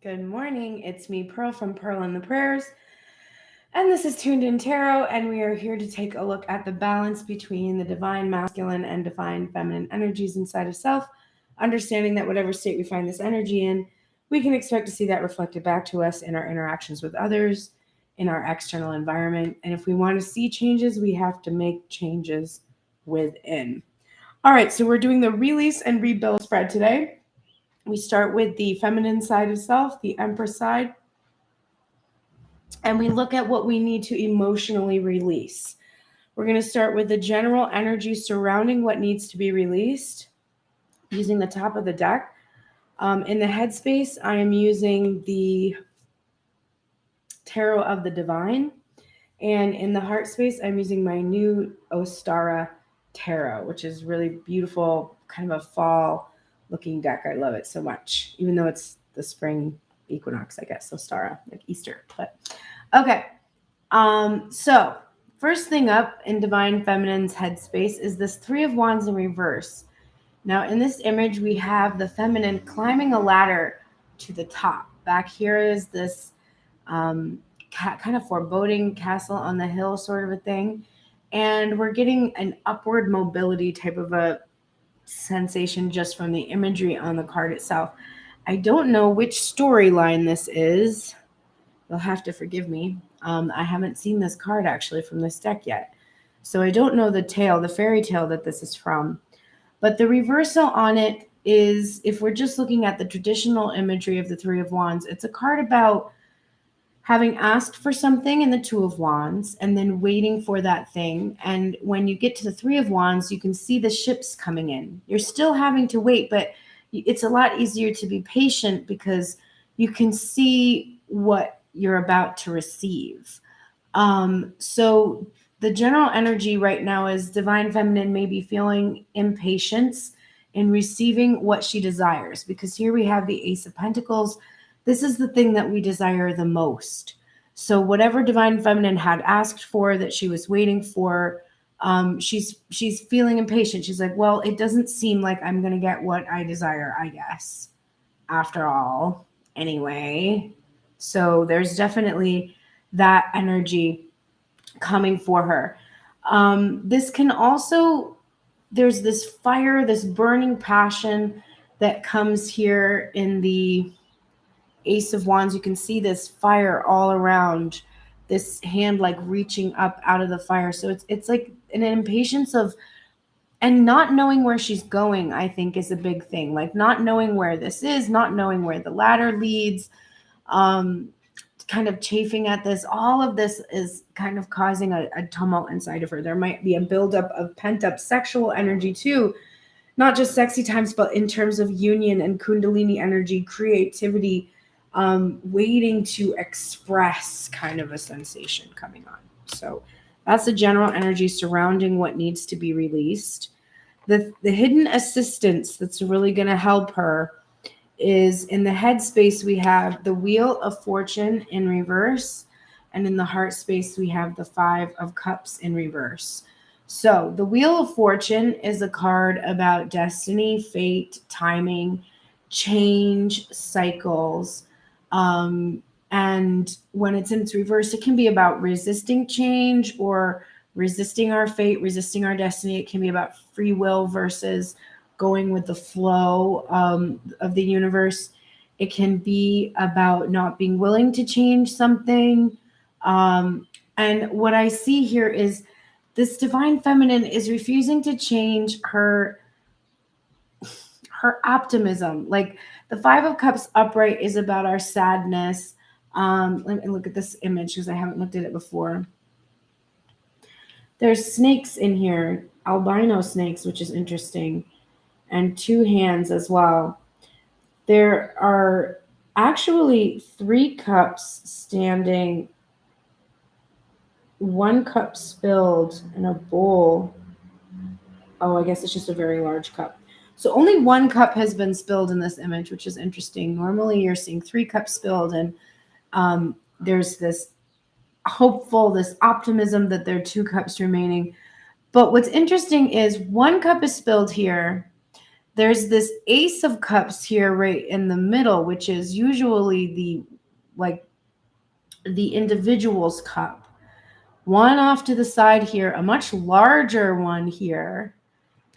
Good morning. It's me, Pearl from Pearl and the Prayers. And this is Tuned In Tarot, and we are here to take a look at the balance between the divine masculine and divine feminine energies inside of self, understanding that whatever state we find this energy in, we can expect to see that reflected back to us in our interactions with others, in our external environment. And if we want to see changes, we have to make changes within. All right, so we're doing the release and rebuild spread today. We start with the feminine side of self, the Empress side, and we look at what we need to emotionally release. We're going to start with the general energy surrounding what needs to be released using the top of the deck. In the headspace, I am using the Tarot of the Divine. And in the heart space, I'm using my new Ostara Tarot, which is really beautiful, kind of a fall looking deck. I love it so much, even though it's the spring equinox, I guess, Ostara, like Easter. But okay. So first thing up in Divine Feminine's headspace is this Three of Wands in reverse. Now, in this image, we have the feminine climbing a ladder to the top. Back here is this kind of foreboding castle on the hill sort of a thing. And we're getting an upward mobility type of a sensation just from the imagery on the card itself. I don't know which storyline this is. You'll have to forgive me. I haven't seen this card actually from this deck yet. So I don't know the tale, the fairy tale that this is from. But the reversal on it is, if we're just looking at the traditional imagery of the Three of Wands, it's a card about having asked for something in the Two of Wands and then waiting for that thing. And when you get to the Three of Wands, you can see the ships coming in. You're still having to wait, but it's a lot easier to be patient because you can see what you're about to receive. So the general energy right now is Divine Feminine may be feeling impatience in receiving what she desires, because here we have the Ace of Pentacles. This is the thing that we desire the most. So whatever Divine Feminine had asked for, that she was waiting for, she's feeling impatient. She's like, well, it doesn't seem like I'm going to get what I desire, I guess, after all, anyway. So there's definitely that energy coming for her. This can also, there's this fire, this burning passion that comes here in the Ace of Wands. You can see this fire all around, this hand like reaching up out of the fire. So it's like an impatience of, and not knowing where she's going, I think, is a big thing. Like not knowing where this is, not knowing where the ladder leads, kind of chafing at this. All of this is kind of causing a tumult inside of her. There might be a buildup of pent-up sexual energy too, not just sexy times, but in terms of union and kundalini energy, creativity, waiting to express kind of a sensation coming on. So that's the general energy surrounding what needs to be released. The hidden assistance that's really going to help her is in the headspace. We have the Wheel of Fortune in reverse, and in the heart space we have the Five of Cups in reverse. So the Wheel of Fortune is a card about destiny, fate, timing, change, cycles. And when it's in its reverse, it can be about resisting change or resisting our fate, resisting our destiny. It can be about free will versus going with the flow of the universe. It can be about not being willing to change something. And what I see here is this Divine Feminine is refusing to change her optimism. Like the Five of Cups upright is about our sadness. Let me look at this image because I haven't looked at it before. There's snakes in here, albino snakes, which is interesting, and two hands as well. There are actually 3 cups standing, 1 cup spilled in a bowl. Oh, I guess it's just a very large cup. So only 1 cup has been spilled in this image, which is interesting. Normally you're seeing 3 cups spilled, and there's this hopeful, this optimism that there are 2 cups remaining. But what's interesting is 1 cup is spilled here. there's this Ace of Cups here right in the middle, which is usually the individual's cup. One off to the side here, a much larger one here,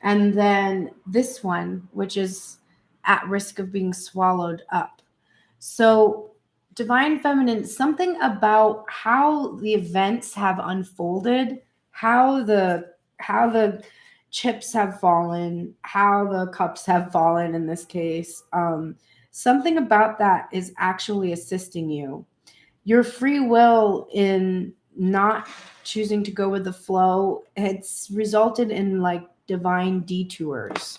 and then this one, which is at risk of being swallowed up. So Divine Feminine, something about how the events have unfolded, how the chips have fallen, how the cups have fallen in this case. Something about that is actually assisting you. Your free will in not choosing to go with the flow, it's resulted in like divine detours.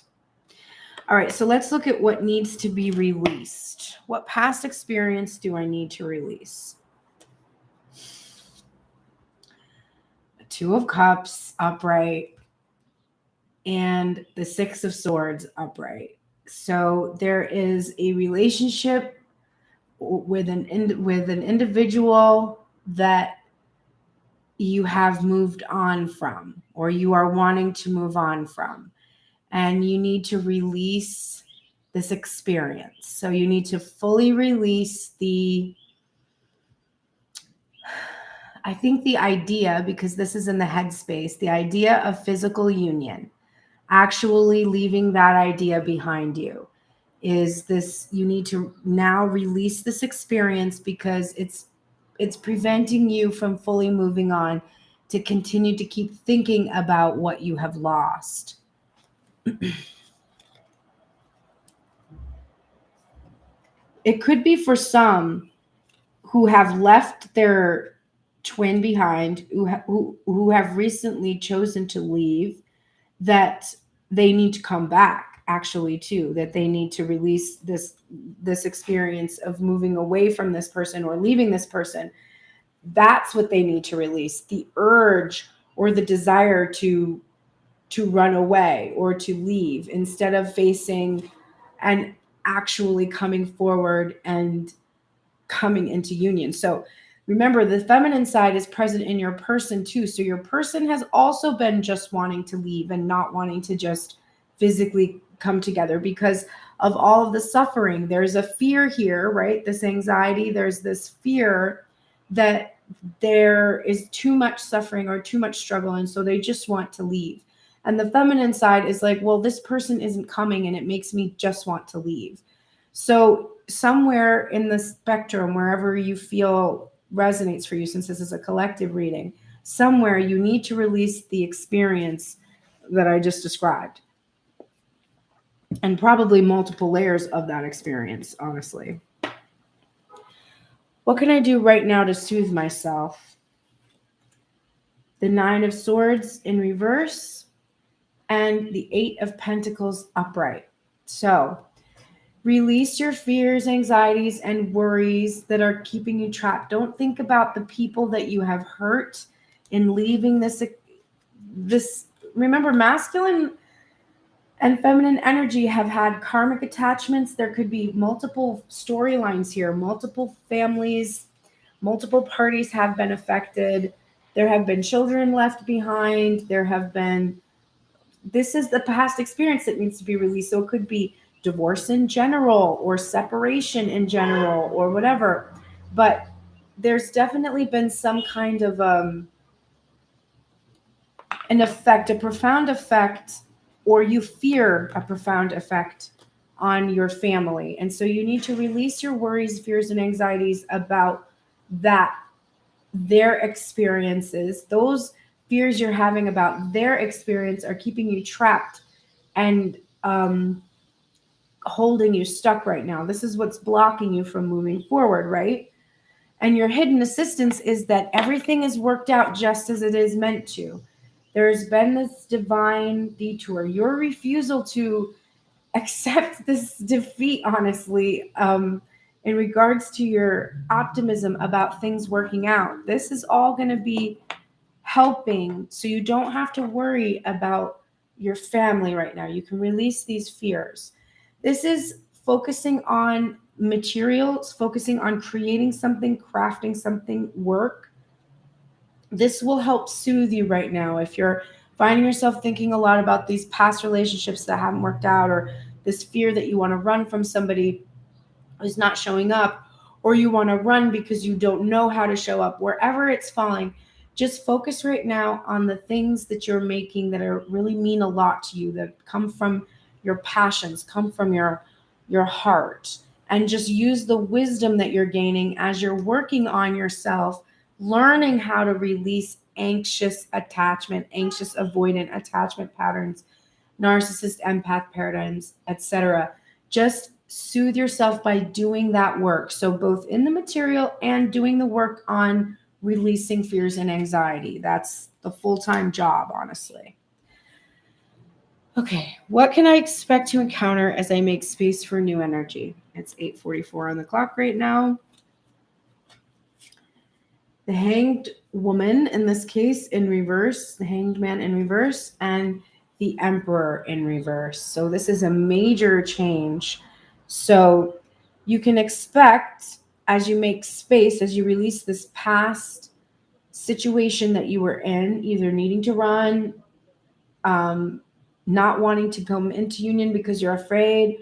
All right, so let's look at what needs to be released. What past experience do I need to release? Two of Cups upright and the Six of Swords upright. So there is a relationship with an individual that you have moved on from, or you are wanting to move on from, and you need to release this experience. So you need to fully release I think the idea, because this is in the headspace, the idea of physical union, actually leaving that idea behind you. Is this, you need to now release this experience because it's preventing you from fully moving on to continue to keep thinking about what you have lost. It could be for some who have left their twin behind, who have recently chosen to leave, that they need to come back actually too, that they need to release this experience of moving away from this person or leaving this person. That's what they need to release, the urge or the desire to run away or to leave, instead of facing and actually coming forward and coming into union. So remember, the feminine side is present in your person too. So your person has also been just wanting to leave and not wanting to just physically come together because of all of the suffering. There's a fear here, right? This anxiety, there's this fear that there is too much suffering or too much struggle, and so they just want to leave. And the feminine side is like, well, this person isn't coming and it makes me just want to leave. So somewhere in the spectrum, wherever you feel resonates for you, since this is a collective reading, somewhere you need to release the experience that I just described. And probably multiple layers of that experience, honestly. What can I do right now to soothe myself? The Nine of Swords in reverse and the Eight of Pentacles upright. So release your fears, anxieties, and worries that are keeping you trapped. Don't think about the people that you have hurt in leaving this. Remember, masculine and feminine energy have had karmic attachments. There could be multiple storylines here, multiple families, multiple parties have been affected. There have been children left behind. This is the past experience that needs to be released. So it could be divorce in general or separation in general or whatever. But there's definitely been some kind of an effect, a profound effect, or you fear a profound effect on your family. And so you need to release your worries, fears, and anxieties about their experiences. Those fears you're having about their experience are keeping you trapped and holding you stuck right now. This is what's blocking you from moving forward, right? And your hidden assistance is that everything is worked out just as it is meant to. There's been this divine detour. Your refusal to accept this defeat, honestly, in regards to your optimism about things working out, this is all going to be helping, so you don't have to worry about your family right now. You can release these fears. This is focusing on materials, focusing on creating something, crafting something, work. This will help soothe you right now. If you're finding yourself thinking a lot about these past relationships that haven't worked out, or this fear that you want to run from somebody who's not showing up, or you want to run because you don't know how to show up, wherever it's falling, just focus right now on the things that you're making that are really mean a lot to you, that come from your passions, come from your heart, and just use the wisdom that you're gaining as you're working on yourself, learning how to release anxious attachment, anxious avoidant attachment patterns, narcissist empath paradigms, etc. Just soothe yourself by doing that work. So both in the material and doing the work on releasing fears and anxiety. That's the full-time job, honestly. Okay, what can I expect to encounter as I make space for new energy? It's 8:44 on the clock right now. The Hanged Woman, in this case, in reverse, the Hanged Man in reverse, and the Emperor in reverse. So this is a major change. So you can expect, as you make space, as you release this past situation that you were in, either needing to run, not wanting to come into union because you're afraid,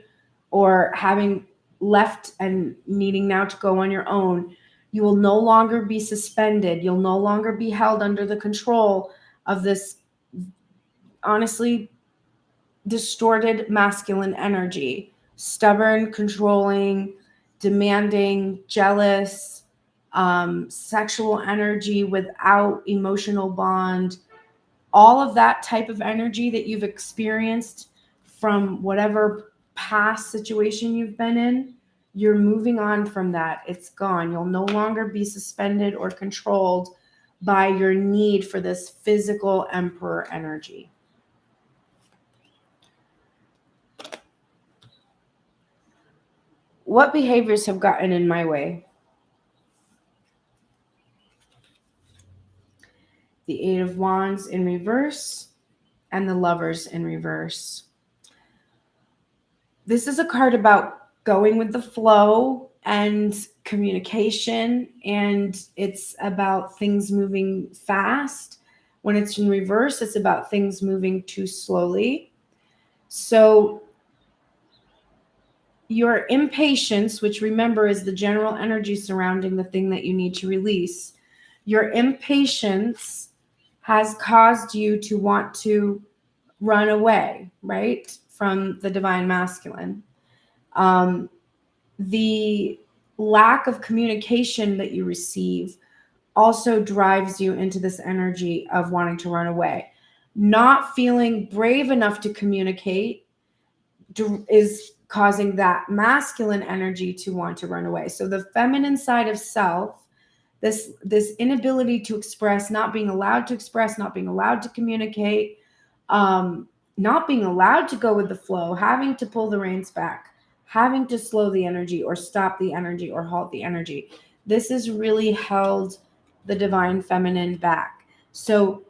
or having left and needing now to go on your own, you will no longer be suspended. You'll no longer be held under the control of this, honestly, distorted masculine energy. Stubborn, controlling, demanding, jealous, sexual energy without emotional bond. All of that type of energy that you've experienced from whatever past situation you've been in, you're moving on from that. It's gone. You'll no longer be suspended or controlled by your need for this physical emperor energy. What behaviors have gotten in my way? The Eight of Wands in reverse and the Lovers in reverse. This is a card about going with the flow and communication, and it's about things moving fast. When it's in reverse, it's about things moving too slowly. So your impatience, which remember is the general energy surrounding the thing that you need to release, your impatience has caused you to want to run away, right, from the divine masculine. The lack of communication that you receive also drives you into this energy of wanting to run away. Not feeling brave enough to communicate is causing that masculine energy to want to run away. So the feminine side of self, this inability to express, not being allowed to express, not being allowed to communicate, not being allowed to go with the flow, having to pull the reins back, having to slow the energy or stop the energy or halt the energy. This has really held the divine feminine back. So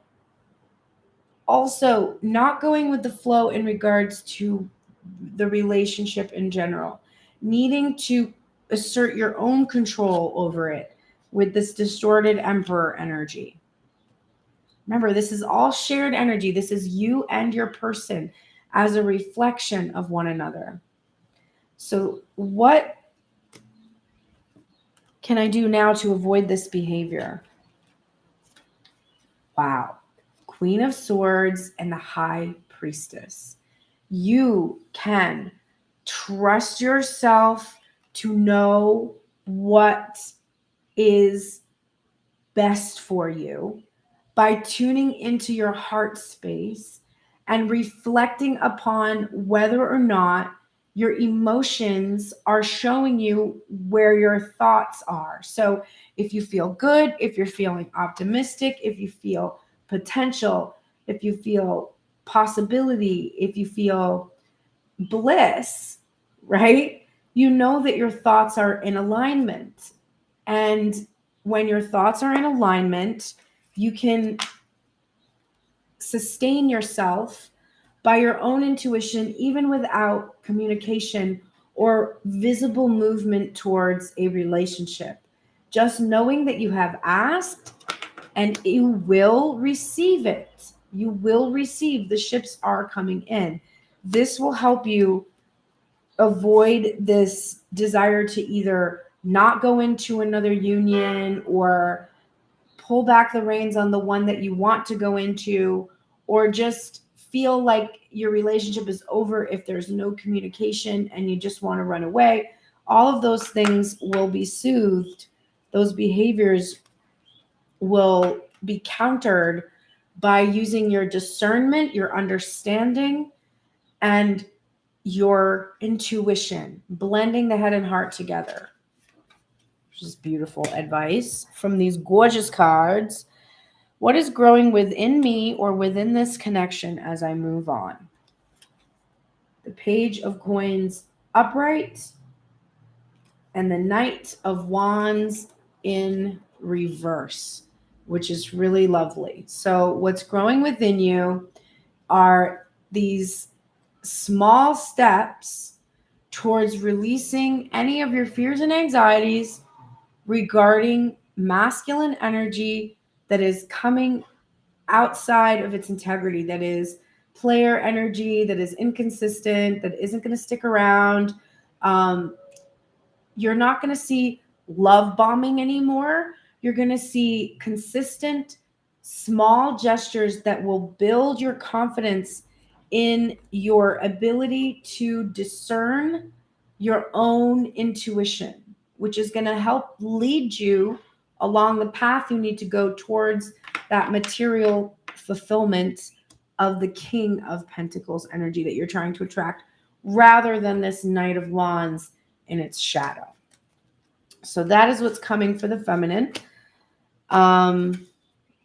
also not going with the flow in regards to the relationship in general, needing to assert your own control over it with this distorted emperor energy. Remember, this is all shared energy. This is you and your person as a reflection of one another. So what can I do now to avoid this behavior? Wow. Queen of Swords and the High Priestess. You can trust yourself to know what is best for you by tuning into your heart space and reflecting upon whether or not your emotions are showing you where your thoughts are. So if you feel good, if you're feeling optimistic, if you feel potential, if you feel possibility, if you feel bliss, right? You know that your thoughts are in alignment. And when your thoughts are in alignment, you can sustain yourself by your own intuition, even without communication or visible movement towards a relationship. Just knowing that you have asked and you will receive it. You will receive. The ships are coming in. This will help you avoid this desire to either not go into another union or pull back the reins on the one that you want to go into, or just feel like your relationship is over if there's no communication and you just want to run away. All of those things will be soothed. Those behaviors will be countered by using your discernment, your understanding, and your intuition, blending the head and heart together, which is beautiful advice from these gorgeous cards. What is growing within me or within this connection as I move on? The Page of Coins upright and the Knight of Wands in reverse, which is really lovely. So what's growing within you are these small steps towards releasing any of your fears and anxieties regarding masculine energy that is coming outside of its integrity, that is player energy, that is inconsistent, that isn't going to stick around. You're not going to see love bombing anymore. You're going to see consistent, small gestures that will build your confidence in your ability to discern your own intuition, which is going to help lead you along the path you need to go towards that material fulfillment of the King of Pentacles energy that you're trying to attract, rather than this Knight of Wands in its shadow. So that is what's coming for the feminine.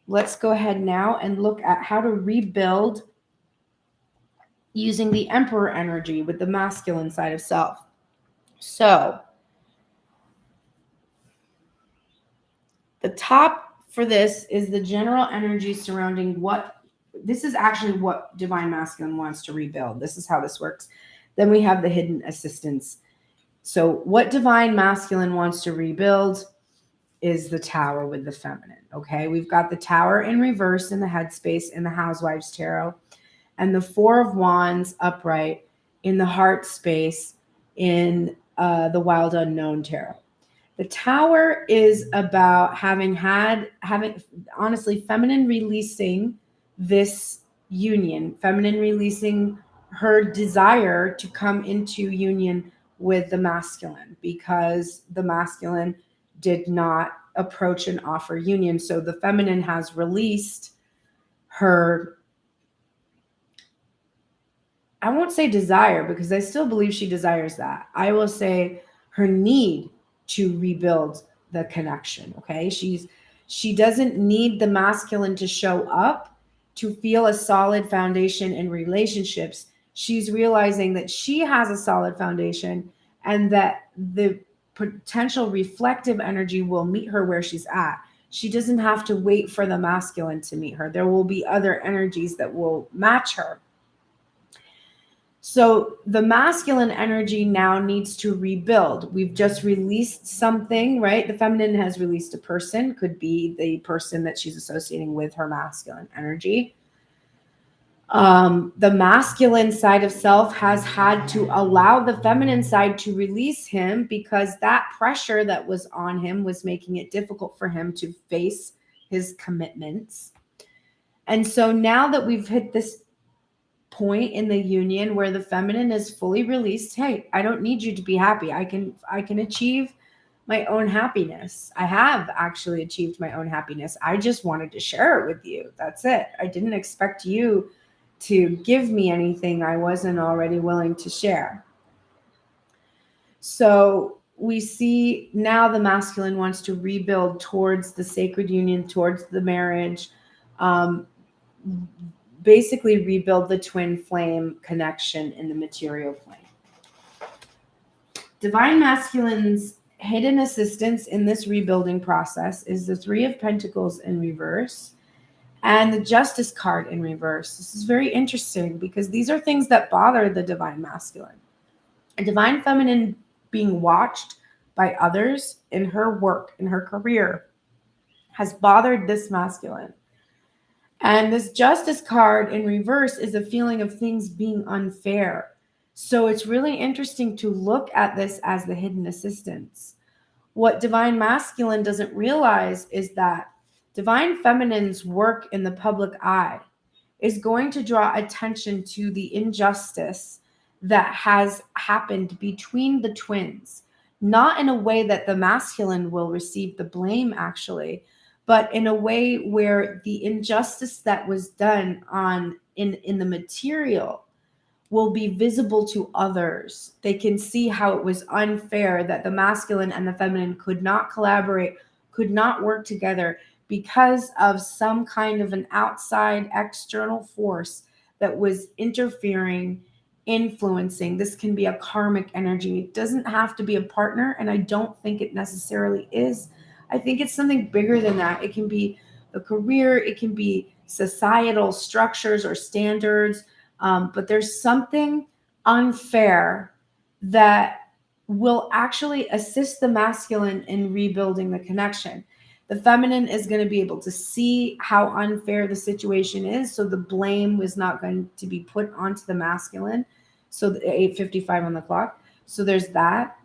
Let's go ahead now and look at how to rebuild using the Emperor energy with the masculine side of self. So the top for this is the general energy surrounding this is actually what Divine Masculine wants to rebuild. This is how this works. Then we have the hidden assistance. So what Divine Masculine wants to rebuild is the Tower with the feminine. Okay, we've got the Tower in reverse in the headspace in the Housewives Tarot, and the Four of Wands upright in the heart space in the Wild Unknown Tarot. The Tower is about having honestly, feminine releasing this union, feminine releasing her desire to come into union with the masculine, because the masculine did not approach and offer union. So the feminine has released her, I won't say desire, because I still believe she desires that. I will say her need to rebuild the connection. Okay. She doesn't need the masculine to show up to feel a solid foundation in relationships. She's realizing that she has a solid foundation and that the potential reflective energy will meet her where she's at. She doesn't have to wait for the masculine to meet her. There will be other energies that will match her. So the masculine energy now needs to rebuild. We've just released something, right? The feminine has released a person, could be the person that she's associating with her masculine energy. The masculine side of self has had to allow the feminine side to release him, because that pressure that was on him was making it difficult for him to face his commitments. And so now that we've hit this point in the union where the feminine is fully released, hey, I don't need you to be happy. I can achieve my own happiness. I have actually achieved my own happiness. I just wanted to share it with you. That's it. I didn't expect you to give me anything I wasn't already willing to share. So we see now the masculine wants to rebuild towards the sacred union, towards the marriage, basically rebuild the twin flame connection in the material plane. Divine Masculine's hidden assistance in this rebuilding process is the Three of Pentacles in reverse and the Justice card in reverse. This is very interesting because these are things that bother the Divine Masculine. A Divine Feminine being watched by others in her work, in her career, has bothered this masculine. And this Justice card in reverse is a feeling of things being unfair. So it's really interesting to look at this as the hidden assistance. What divine masculine doesn't realize is that divine feminine's work in the public eye is going to draw attention to the injustice that has happened between the twins, not in a way that the masculine will receive the blame, actually, but in a way where the injustice that was done in the material will be visible to others. They can see how it was unfair that the masculine and the feminine could not collaborate, could not work together because of some kind of an outside external force that was interfering, influencing. This can be a karmic energy. It doesn't have to be a partner, and I don't think it necessarily is. I think it's something bigger than that. It can be a career, it can be societal structures or standards, but there's something unfair that will actually assist the masculine in rebuilding the connection. The feminine is going to be able to see how unfair the situation is, so the blame was not going to be put onto the masculine. So 8:55 on the clock. So there's that.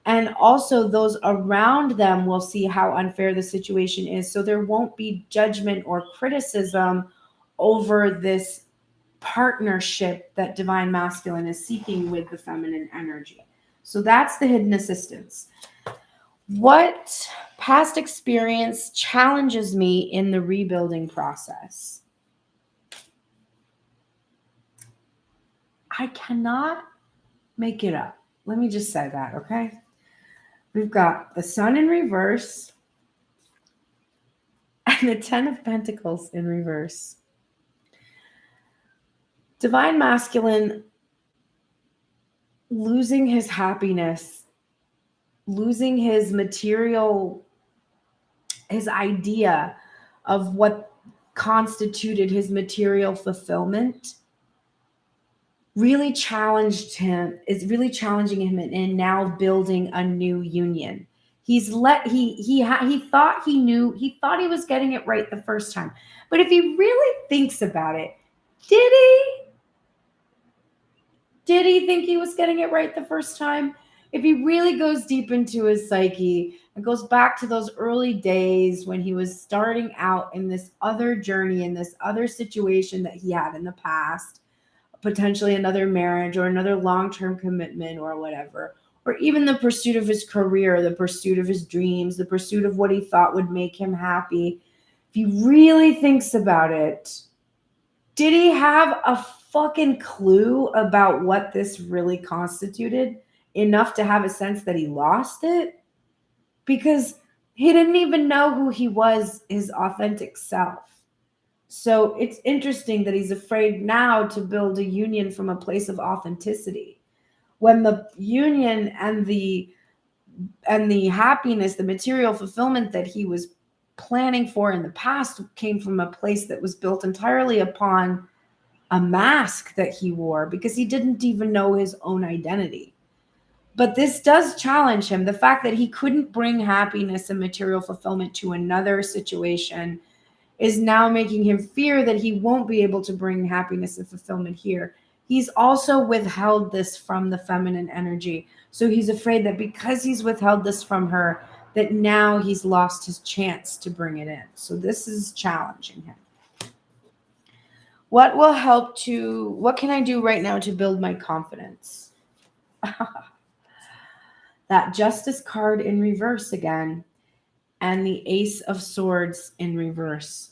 And also those around them will see how unfair the situation is. So there won't be judgment or criticism over this partnership that divine masculine is seeking with the feminine energy. So that's the hidden assistance. What past experience challenges me in the rebuilding process? I cannot make it up. Let me just say that, okay? We've got the Sun in reverse and the Ten of Pentacles in reverse. Divine masculine losing his happiness, losing his material, his idea of what constituted his material fulfillment really challenged him, is really challenging him in now building a new union. He thought he was getting it right the first time. But if he really thinks about it, did he? Did he think he was getting it right the first time? If he really goes deep into his psyche and goes back to those early days when he was starting out in this other journey, in this other situation that he had in the past, potentially another marriage or another long-term commitment or whatever, or even the pursuit of his career, the pursuit of his dreams, the pursuit of what he thought would make him happy. If he really thinks about it, did he have a fucking clue about what this really constituted enough to have a sense that he lost it? Because he didn't even know who he was, his authentic self. So it's interesting that he's afraid now to build a union from a place of authenticity, when the union and the happiness, the material fulfillment that he was planning for in the past came from a place that was built entirely upon a mask that he wore, because he didn't even know his own identity. But this does challenge him. The fact that he couldn't bring happiness and material fulfillment to another situation is now making him fear that he won't be able to bring happiness and fulfillment here. He's also withheld this from the feminine energy. So he's afraid that because he's withheld this from her, that now he's lost his chance to bring it in. So this is challenging him. What can I do right now to build my confidence? That Justice card in reverse again, and the Ace of Swords in reverse.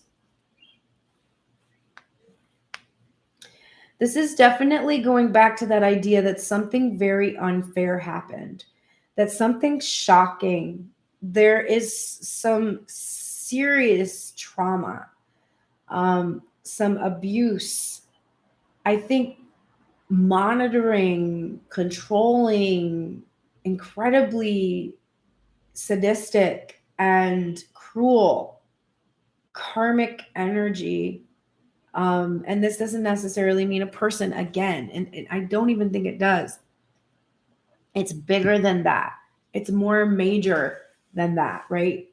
This is definitely going back to that idea that something very unfair happened, that something shocking. There is some serious trauma, some abuse. I think monitoring, controlling, incredibly sadistic and cruel karmic energy. And this doesn't necessarily mean a person again. And I don't even think it does. It's bigger than that. It's more major than that, right?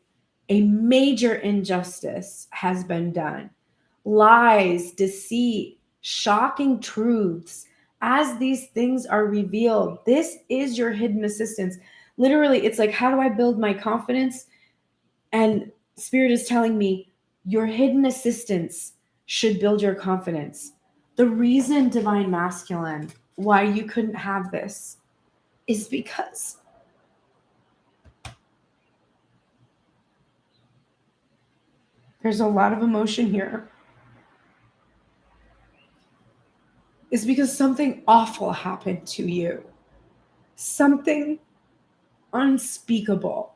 A major injustice has been done. Lies, deceit, shocking truths as these things are revealed, this is your hidden assistance. Literally, it's like, how do I build my confidence? And Spirit is telling me your hidden assistance should build your confidence. The reason, Divine Masculine, why you couldn't have this is because there's a lot of emotion here. It's because something awful happened to you. Something unspeakable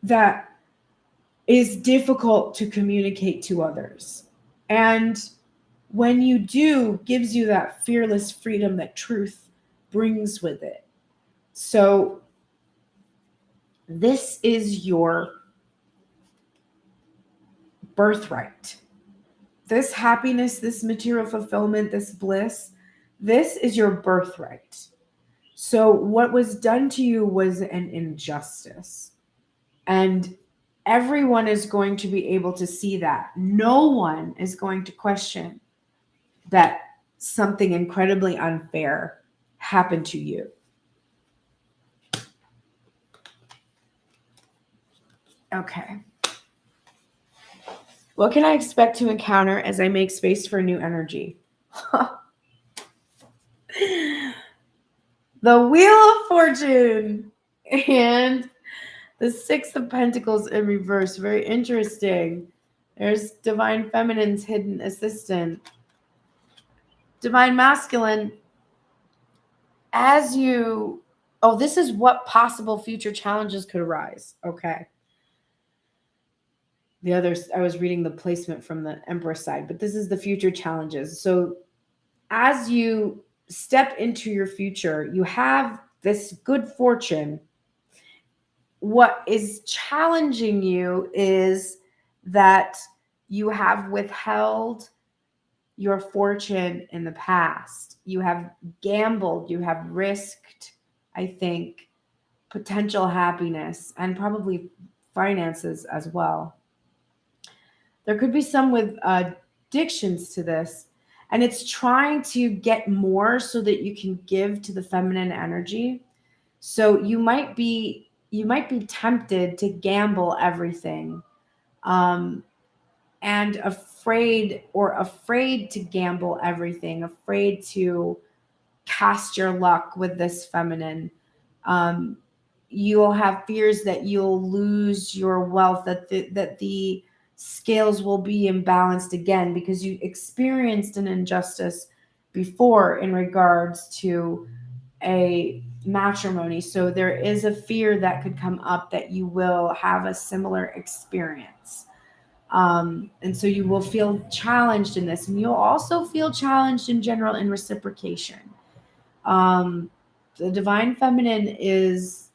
that is difficult to communicate to others. And when you do, gives you that fearless freedom that truth brings with it. So this is your birthright. This happiness, this material fulfillment, this bliss, this is your birthright. So what was done to you was an injustice. And everyone is going to be able to see that. No one is going to question that something incredibly unfair happened to you. Okay. What can I expect to encounter as I make space for new energy? The Wheel of Fortune and the Six of Pentacles in reverse. Very interesting. There's Divine Feminine's hidden assistant. Divine Masculine, as you... Oh, this is what possible future challenges could arise. Okay. The others, I was reading the placement from the Empress side, but this is the future challenges. So as you step into your future, you have this good fortune. What is challenging you is that you have withheld your fortune in the past. You have gambled, you have risked, I think, potential happiness and probably finances as well. There could be some with addictions to this, and it's trying to get more so that you can give to the feminine energy. So you might be tempted to gamble everything, and afraid to gamble everything, afraid to cast your luck with this feminine. You'll have fears that you'll lose your wealth, that the scales will be imbalanced again because you experienced an injustice before in regards to a matrimony. So there is a fear that could come up that you will have a similar experience. And so you will feel challenged in this, and you'll also feel challenged in general in reciprocation. The Divine Feminine is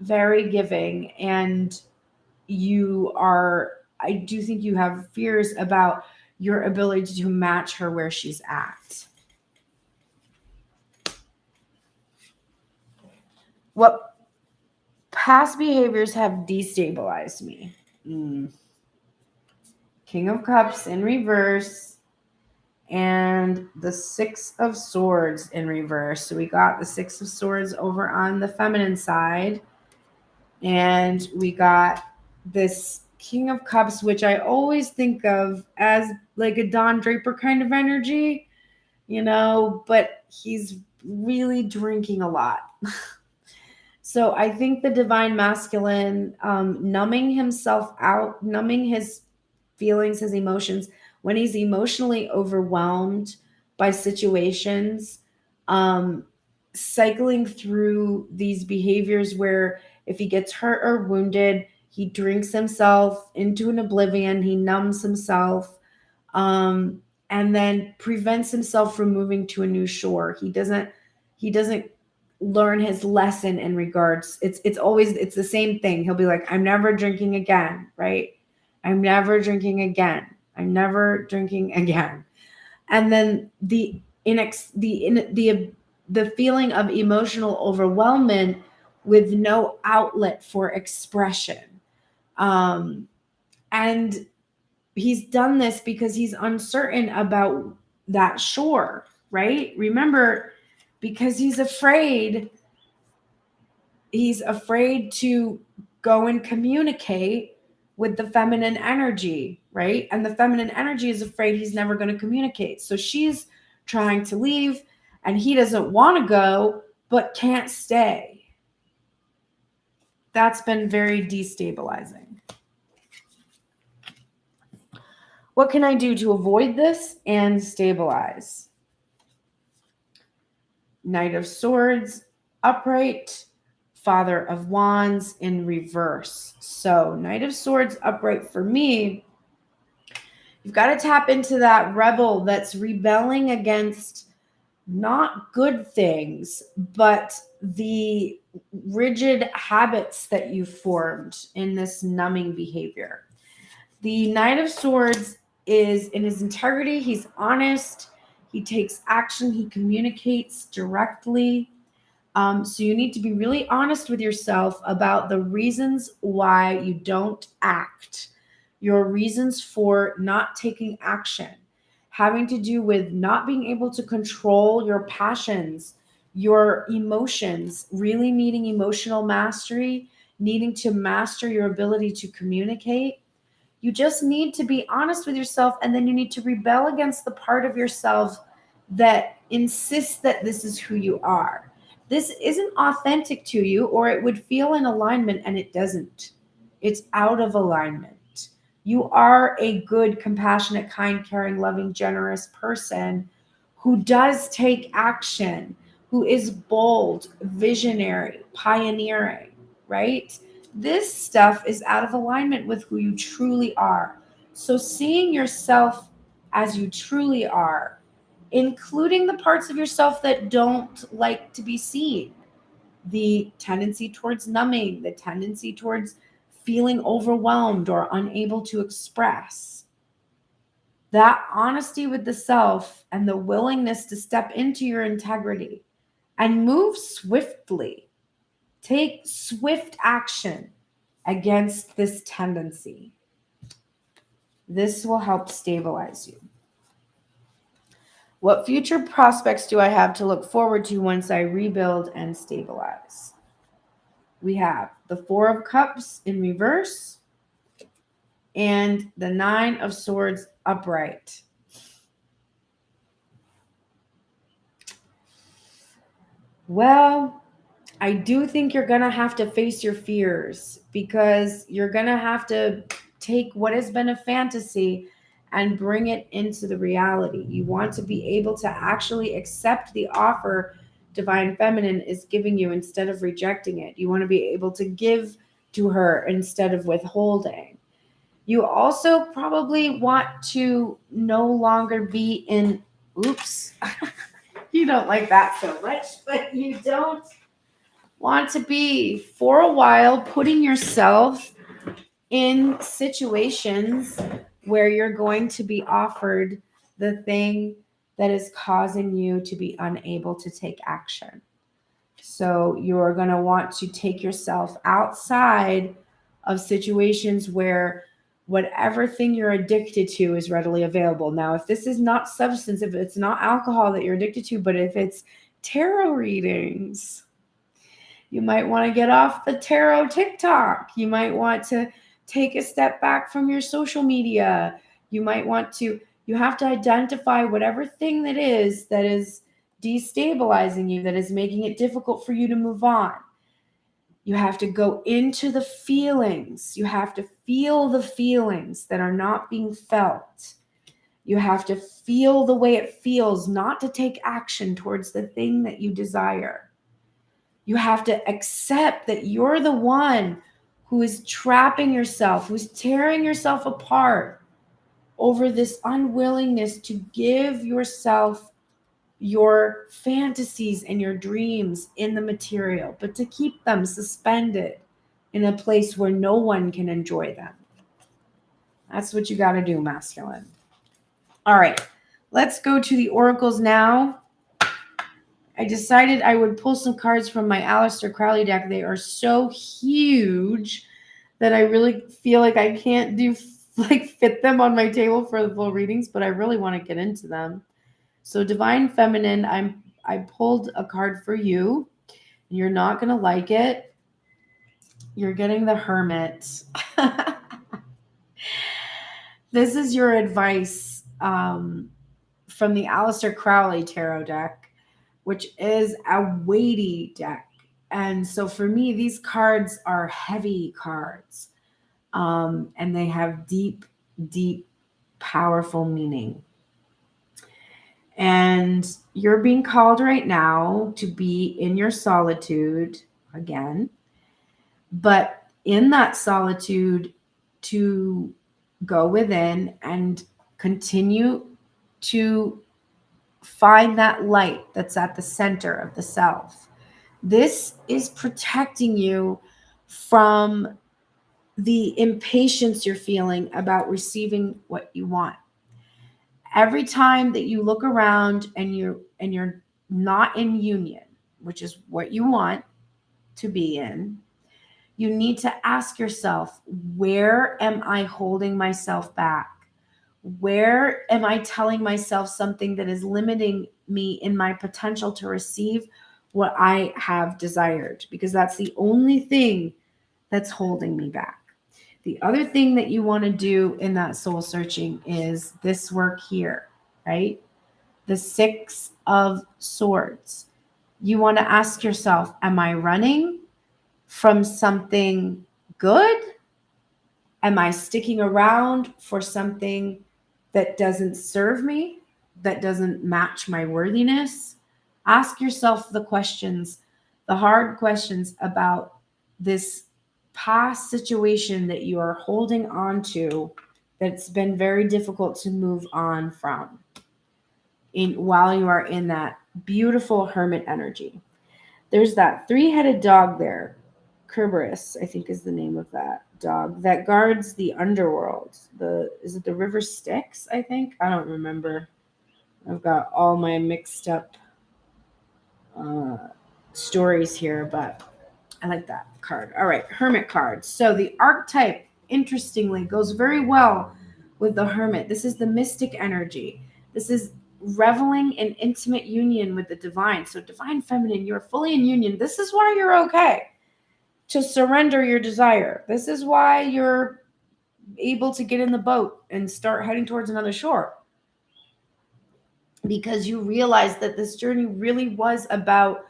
very giving, and I do think you have fears about your ability to match her where she's at. What past behaviors have destabilized me? King of Cups in reverse and the Six of Swords in reverse. So we got the Six of Swords over on the feminine side, and we got this King of Cups, which I always think of as like a Don Draper kind of energy, but he's really drinking a lot. So I think the Divine Masculine, numbing himself out, numbing his feelings, his emotions, when he's emotionally overwhelmed by situations, cycling through these behaviors where if he gets hurt or wounded, he drinks himself into an oblivion, he numbs himself, and then prevents himself from moving to a new shore. He doesn't learn his lesson in regards. It's the same thing. He'll be like, I'm never drinking again, right? I'm never drinking again. I'm never drinking again. And then the feeling of emotional overwhelmment with no outlet for expression. And he's done this because he's uncertain about that shore. right? Remember, because he's afraid to go and communicate with the feminine energy, right? And the feminine energy is afraid he's never going to communicate. So she's trying to leave and he doesn't want to go, but can't stay. That's been very destabilizing. What can I do to avoid this and stabilize? Knight of Swords, upright. Father of Wands in reverse. So Knight of Swords upright for me. You've got to tap into that rebel that's rebelling against not good things, but the rigid habits that you formed in this numbing behavior. The Knight of Swords is in his integrity. He's honest. He takes action. He communicates directly. So you need to be really honest with yourself about the reasons why you don't act, your reasons for not taking action, having to do with not being able to control your passions, your emotions, really needing emotional mastery, needing to master your ability to communicate. You just need to be honest with yourself, and then you need to rebel against the part of yourself that insists that this is who you are. This isn't authentic to you, or it would feel in alignment, and it doesn't. It's out of alignment. You are a good, compassionate, kind, caring, loving, generous person who does take action, who is bold, visionary, pioneering, right? This stuff is out of alignment with who you truly are. So seeing yourself as you truly are, including the parts of yourself that don't like to be seen, the tendency towards numbing, the tendency towards feeling overwhelmed or unable to express. That honesty with the self and the willingness to step into your integrity and move swiftly. Take swift action against this tendency. This will help stabilize you. What future prospects do I have to look forward to once I rebuild and stabilize? We have the Four of Cups in reverse and the Nine of Swords upright. Well, I do think you're going to have to face your fears, because you're going to have to take what has been a fantasy and bring it into the reality. You want to be able to actually accept the offer Divine Feminine is giving you instead of rejecting it. You want to be able to give to her instead of withholding. You also probably want to no longer be in, oops, you don't like that so much, but you don't want to be for a while putting yourself in situations where you're going to be offered the thing that is causing you to be unable to take action. So you're going to want to take yourself outside of situations where whatever thing you're addicted to is readily available. Now, if this is not substance, if it's not alcohol that you're addicted to, but if it's tarot readings, you might want to get off the tarot TikTok. You might want to take a step back from your social media. You have to identify whatever thing that is destabilizing you, that is making it difficult for you to move on. You have to go into the feelings. You have to feel the feelings that are not being felt. You have to feel the way it feels not to take action towards the thing that you desire. You have to accept that you're the one who is trapping yourself, who's tearing yourself apart over this unwillingness to give yourself your fantasies and your dreams in the material, but to keep them suspended in a place where no one can enjoy them. That's what you got to do, masculine. All right, let's go to the oracles now. I decided I would pull some cards from my Aleister Crowley deck. They are so huge that I really feel like I can't fit them on my table for the full readings, but I really want to get into them. So Divine Feminine, I pulled a card for you. You're not going to like it. You're getting the Hermit. This is your advice from the Aleister Crowley tarot deck, which is a weighty deck. And so for me, these cards are heavy cards. And they have deep, deep, powerful meaning. And you're being called right now to be in your solitude again, but in that solitude to go within and continue to find that light that's at the center of the self. This is protecting you from the impatience you're feeling about receiving what you want. Every time that you look around and you're not in union, which is what you want to be in, you need to ask yourself, where am I holding myself back? Where am I telling myself something that is limiting me in my potential to receive what I have desired? Because that's the only thing that's holding me back. The other thing that you want to do in that soul searching is this work here, right? The 6 of Swords. You want to ask yourself, am I running from something good? Am I sticking around for something that doesn't serve me, that doesn't match my worthiness? Ask yourself the questions, the hard questions about this past situation that you are holding on to that's been very difficult to move on from while you are in that beautiful hermit energy. There's that 3-headed dog there. Kerberos, I think is the name of that dog that guards the underworld. Is it the River Styx, I think? I don't remember. I've got all my mixed up stories here, but I like that card. All right, Hermit cards. So the archetype, interestingly, goes very well with the Hermit. This is the mystic energy. This is reveling in intimate union with the divine. So Divine Feminine, you're fully in union. This is why you're okay to surrender your desire. This is why you're able to get in the boat and start heading towards another shore. Because you realize that this journey really was about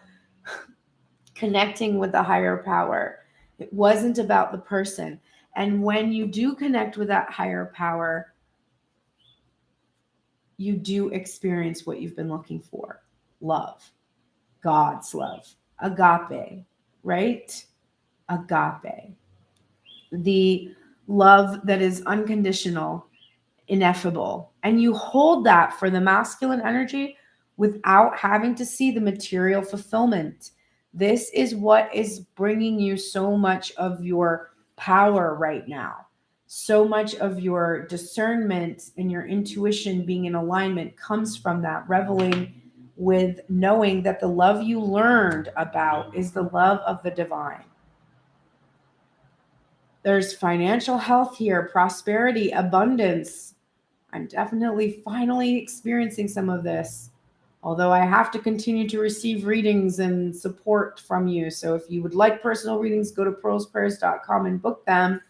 connecting with the higher power. It wasn't about the person. And when you do connect with that higher power, you do experience what you've been looking for. Love. God's love. Agape, right? Agape. The love that is unconditional, ineffable. And you hold that for the masculine energy without having to see the material fulfillment. This is what is bringing you so much of your power right now. So much of your discernment and your intuition being in alignment comes from that reveling with knowing that the love you learned about is the love of the divine. There's financial health here, prosperity, abundance. I'm definitely finally experiencing some of this, although I have to continue to receive readings and support from you. So if you would like personal readings, go to pearlsprayers.com and book them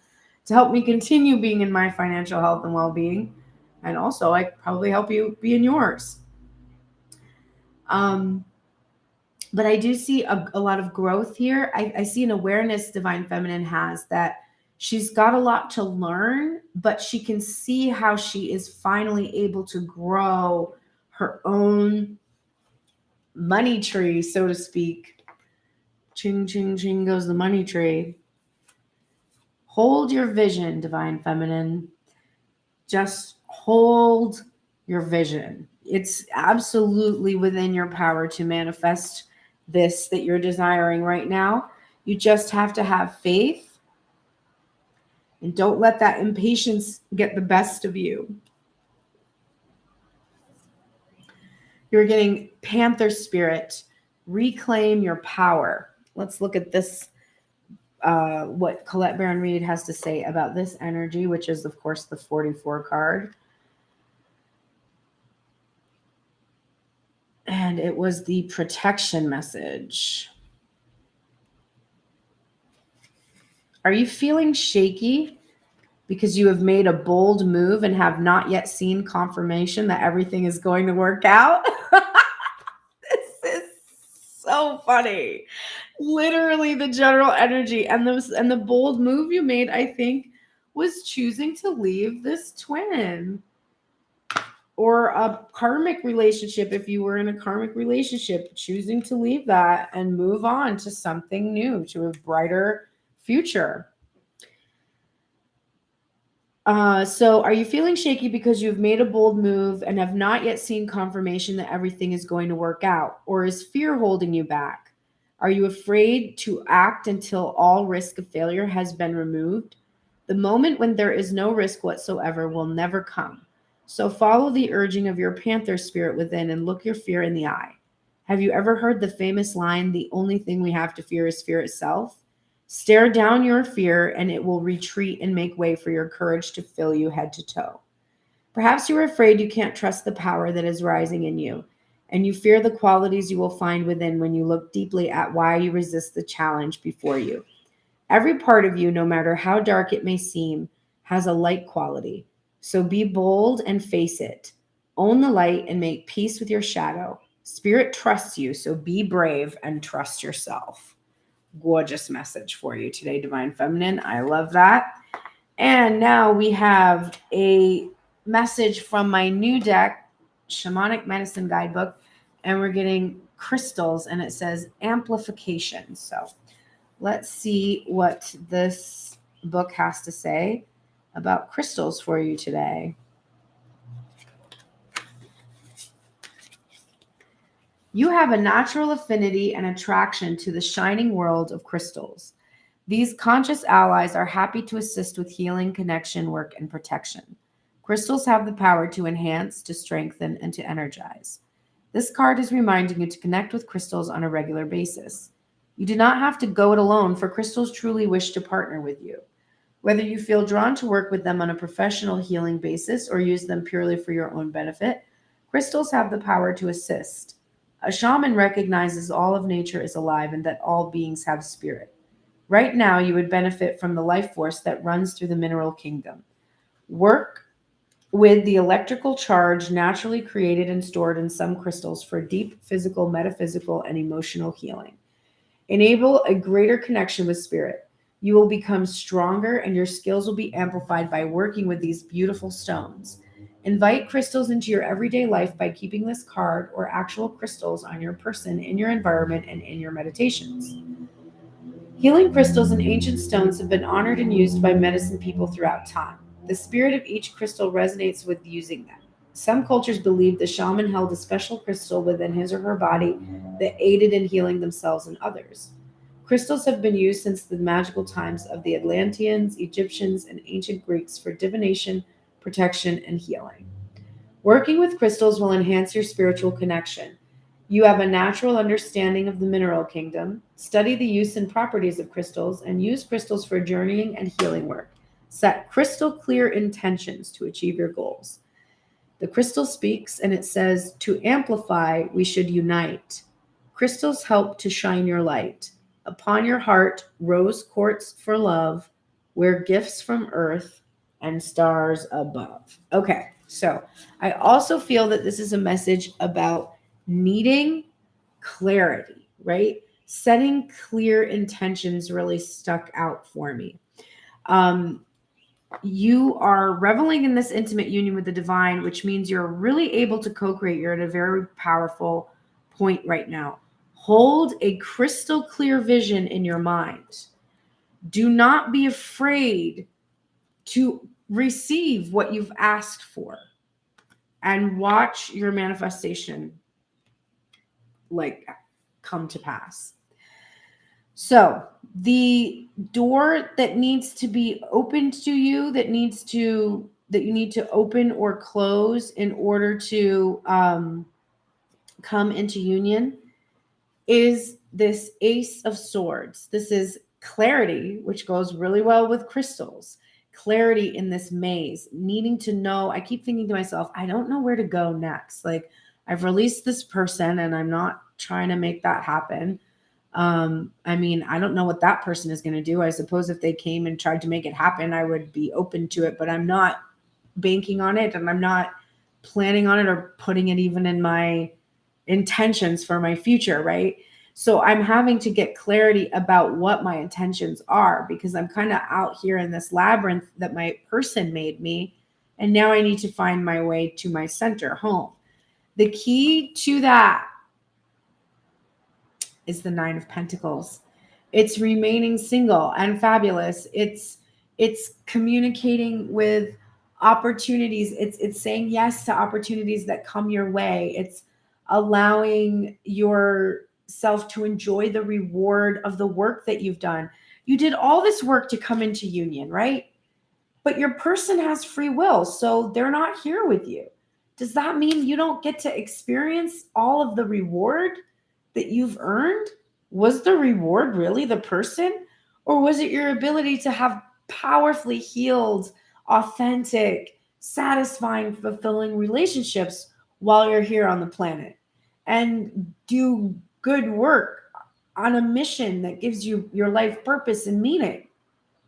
to help me continue being in my financial health and well-being. And also, I probably help you be in yours. But I do see a lot of growth here. I see an awareness Divine Feminine has that she's got a lot to learn, but she can see how she is finally able to grow her own money tree, so to speak. Ching, ching, ching goes the money tree. Hold your vision, Divine Feminine. Just hold your vision. It's absolutely within your power to manifest this that you're desiring right now. You just have to have faith and don't let that impatience get the best of you. You're getting Panther Spirit. Reclaim your power. Let's look at this, what Colette Baron Reed has to say about this energy, which is, of course, the 44 card. And it was the protection message. Are you feeling shaky because you have made a bold move and have not yet seen confirmation that everything is going to work out? This is so funny. Literally the general energy and the bold move you made, I think, was choosing to leave this twin. Or a karmic relationship, if you were in a karmic relationship, choosing to leave that and move on to something new, to a brighter future. So are you feeling shaky because you've made a bold move and have not yet seen confirmation that everything is going to work out? Or is fear holding you back? Are you afraid to act until all risk of failure has been removed? The moment when there is no risk whatsoever will never come. So follow the urging of your panther spirit within and look your fear in the eye. Have you ever heard the famous line, the only thing we have to fear is fear itself? Stare down your fear and it will retreat and make way for your courage to fill you head to toe. Perhaps you're afraid you can't trust the power that is rising in you, and you fear the qualities you will find within when you look deeply at why you resist the challenge before you. Every part of you, no matter how dark it may seem, has a light quality. So be bold and face it. Own the light and make peace with your shadow. Spirit trusts you, so be brave and trust yourself. Gorgeous message for you today, Divine Feminine. I love that. And now we have a message from my new deck, Shamanic Medicine Guidebook, and we're getting crystals, and it says amplification. So let's see what this book has to say about crystals for you today. You have a natural affinity and attraction to the shining world of crystals. These conscious allies are happy to assist with healing, connection, work, and protection. Crystals have the power to enhance, to strengthen, and to energize. This card is reminding you to connect with crystals on a regular basis. You do not have to go it alone, for crystals truly wish to partner with you. Whether you feel drawn to work with them on a professional healing basis or use them purely for your own benefit, crystals have the power to assist. A shaman recognizes all of nature is alive and that all beings have spirit. Right now, you would benefit from the life force that runs through the mineral kingdom. Work with the electrical charge naturally created and stored in some crystals for deep physical, metaphysical, and emotional healing. Enable a greater connection with spirit. You will become stronger and your skills will be amplified by working with these beautiful stones. Invite crystals into your everyday life by keeping this card or actual crystals on your person, in your environment, and in your meditations. Healing crystals and ancient stones have been honored and used by medicine people throughout time. The spirit of each crystal resonates with using them. Some cultures believe the shaman held a special crystal within his or her body that aided in healing themselves and others. Crystals have been used since the magical times of the Atlanteans, Egyptians, and ancient Greeks for divination, protection, and healing. Working with crystals will enhance your spiritual connection. You have a natural understanding of the mineral kingdom. Study the use and properties of crystals and use crystals for journeying and healing work. Set crystal clear intentions to achieve your goals. The crystal speaks and it says, to amplify, we should unite. Crystals help to shine your light. Upon your heart, rose quartz for love, wear gifts from earth and stars above. Okay, so I also feel that this is a message about needing clarity, right? Setting clear intentions really stuck out for me. You are reveling in this intimate union with the divine, which means you're really able to co-create. You're at a very powerful point right now. Hold a crystal clear vision in your mind. Do not be afraid to receive what you've asked for and watch your manifestation come to pass. So the door that needs to be opened to you, that you need to open or close in order to come into union, is this Ace of Swords. This is clarity, which goes really well with crystals. Clarity in this maze, needing to know. I keep thinking to myself, I don't know where to go next. Like, I've released this person and I'm not trying to make that happen. I mean, I don't know what that person is going to do. I suppose if they came and tried to make it happen, I would be open to it, but I'm not banking on it and I'm not planning on it or putting it even in my intentions for my future, right? So I'm having to get clarity about what my intentions are because I'm kind of out here in this labyrinth that my person made me. And now I need to find my way to my center home. The key to that is the Nine of Pentacles. It's remaining single and fabulous. It's communicating with opportunities. It's saying yes to opportunities that come your way. It's allowing yourself to enjoy the reward of the work that you've done. You did all this work to come into union, right? But your person has free will, so they're not here with you. Does that mean you don't get to experience all of the reward that you've earned? Was the reward really the person? Or was it your ability to have powerfully healed, authentic, satisfying, fulfilling relationships while you're here on the planet and do good work on a mission that gives you your life purpose and meaning?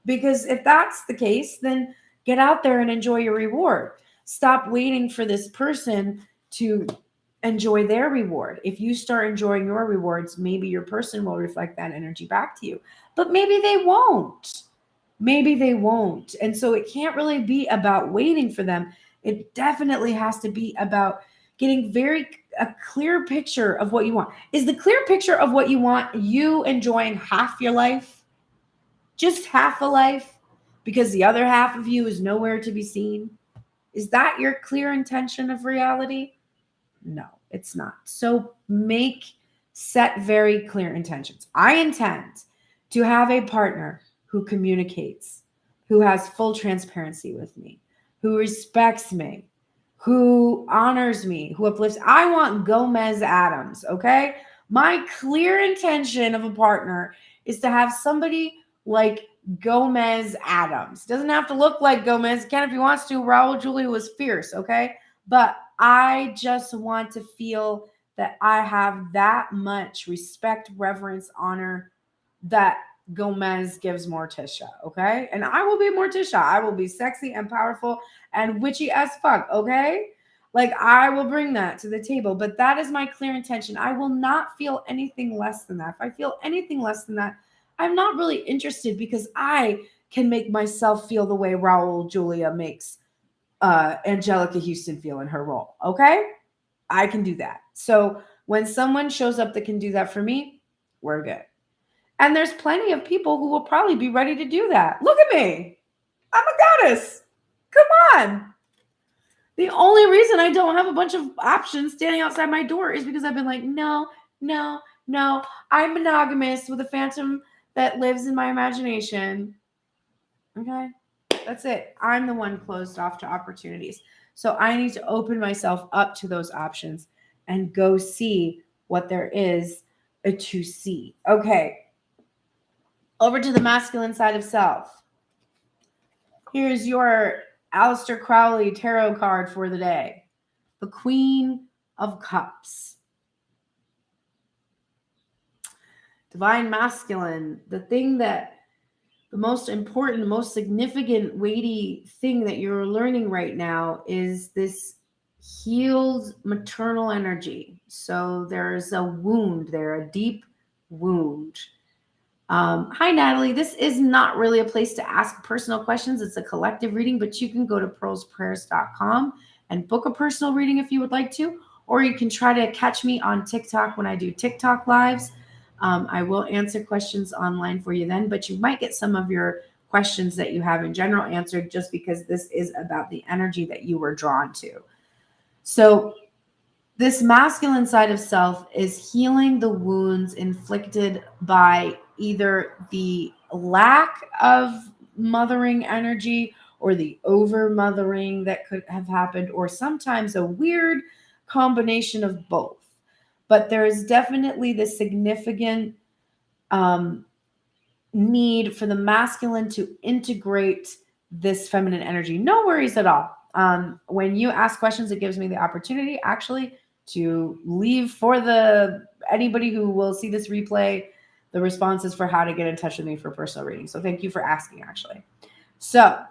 Because if that's the case, then get out there and enjoy your reward. Stop waiting for this person to enjoy their reward. If you start enjoying your rewards, maybe your person will reflect that energy back to you. But maybe they won't. Maybe they won't. And so it can't really be about waiting for them. It definitely has to be about getting a clear picture of what you want. Is the clear picture of what you want you enjoying half your life? Just half a life? Because the other half of you is nowhere to be seen? Is that your clear intention of reality? No, it's not. So set very clear intentions. I intend to have a partner who communicates, who has full transparency with me, who respects me, who honors me, who uplifts. I want Gomez Adams, okay? My clear intention of a partner is to have somebody like Gomez Adams. Doesn't have to look like Gomez. Can if he wants to. Raul Julia was fierce, okay? But I just want to feel that I have that much respect, reverence, honor that Gomez gives Morticia, okay? And I will be Morticia. I will be sexy and powerful and witchy as fuck, okay? Like, I will bring that to the table, but that is my clear intention. I will not feel anything less than that. If I feel anything less than that, I'm not really interested because I can make myself feel the way Raul Julia makes Angelica Houston feel in her role, okay? I can do that. So when someone shows up that can do that for me, we're good. And there's plenty of people who will probably be ready to do that. Look at me. I'm a goddess. Come on. The only reason I don't have a bunch of options standing outside my door is because I've been like, no. I'm monogamous with a phantom that lives in my imagination. Okay. That's it. I'm the one closed off to opportunities. So I need to open myself up to those options and go see what there is to see. Okay. Over to the masculine side of self. Here's your Aleister Crowley tarot card for the day. The Queen of Cups. Divine masculine. The most important, most significant, weighty thing that you're learning right now is this healed maternal energy. So there's a wound there, a deep wound. Hi, Natalie. This is not really a place to ask personal questions. It's a collective reading, but you can go to pearlsprayers.com and book a personal reading if you would like to, or you can try to catch me on TikTok when I do TikTok lives. I will answer questions online for you then, but you might get some of your questions that you have in general answered just because this is about the energy that you were drawn to. So this masculine side of self is healing the wounds inflicted by either the lack of mothering energy or the over mothering that could have happened, or sometimes a weird combination of both. But there is definitely the significant need for the masculine to integrate this feminine energy. No worries at all. When you ask questions, it gives me the opportunity actually to leave for anybody who will see this replay the responses for how to get in touch with me for personal reading. So thank you for asking, actually. So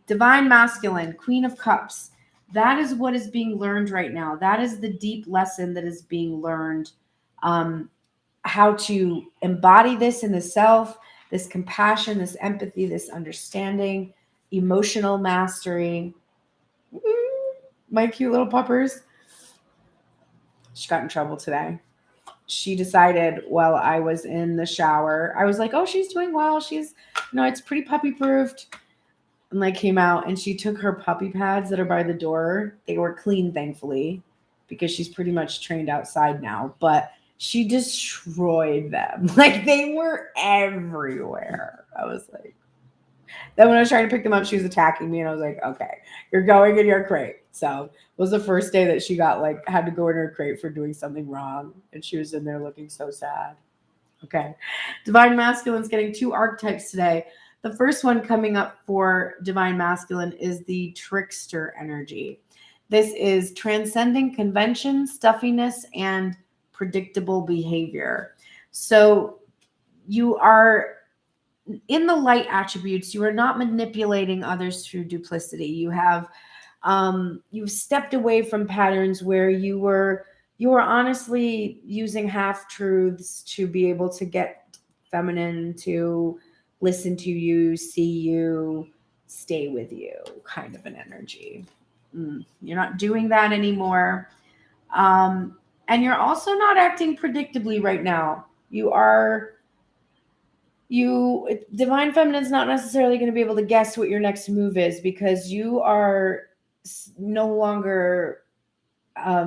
Divine Masculine, Queen of Cups. That is what is being learned right now. That is the deep lesson that is being learned. How to embody this in the self, this compassion, this empathy, this understanding, emotional mastery. My cute little puppers. She got in trouble today. She decided while I was in the shower, I was like, oh, she's doing well. She's, it's pretty puppy proofed. And like came out and she took her puppy pads that are by the door. They were clean, thankfully, because she's pretty much trained outside now. But she destroyed them. Like they were everywhere. I was like, then when I was trying to pick them up, she was attacking me. And I was like, okay, you're going in your crate. So it was the first day that she got had to go in her crate for doing something wrong. And she was in there looking so sad. Okay. Divine Masculine's getting 2 archetypes today. The first one coming up for Divine Masculine is the trickster energy. This is transcending convention, stuffiness, and predictable behavior. So you are in the light attributes. You are not manipulating others through duplicity. You have you've stepped away from patterns where you were honestly using half-truths to be able to get feminine to listen to you, see you, stay with you, kind of an energy. You're not doing that anymore. And you're also not acting predictably right now. Divine Feminine is not necessarily going to be able to guess what your next move is because you are no longer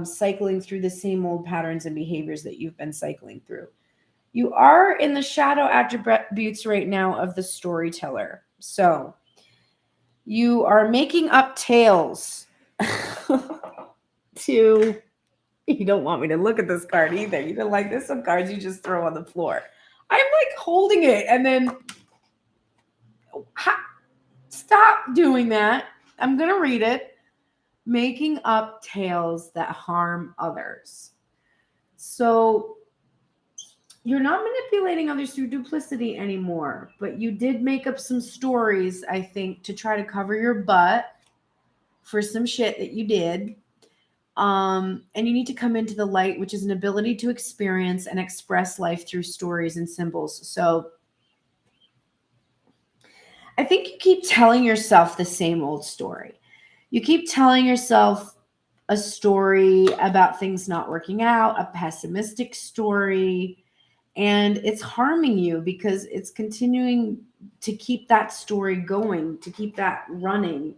cycling through the same old patterns and behaviors that you've been cycling through. You are in the shadow attributes right now of the storyteller. So you are making up tales you don't want me to look at this card either. You don't like this. Some cards you just throw on the floor. I'm like holding it and then stop doing that. I'm going to read it. Making up tales that harm others. So you're not manipulating others through duplicity anymore, but you did make up some stories, I think, to try to cover your butt for some shit that you did. And you need to come into the light, which is an ability to experience and express life through stories and symbols. So I think you keep telling yourself the same old story. You keep telling yourself a story about things not working out, a pessimistic story, and it's harming you because it's continuing to keep that story going, to keep that running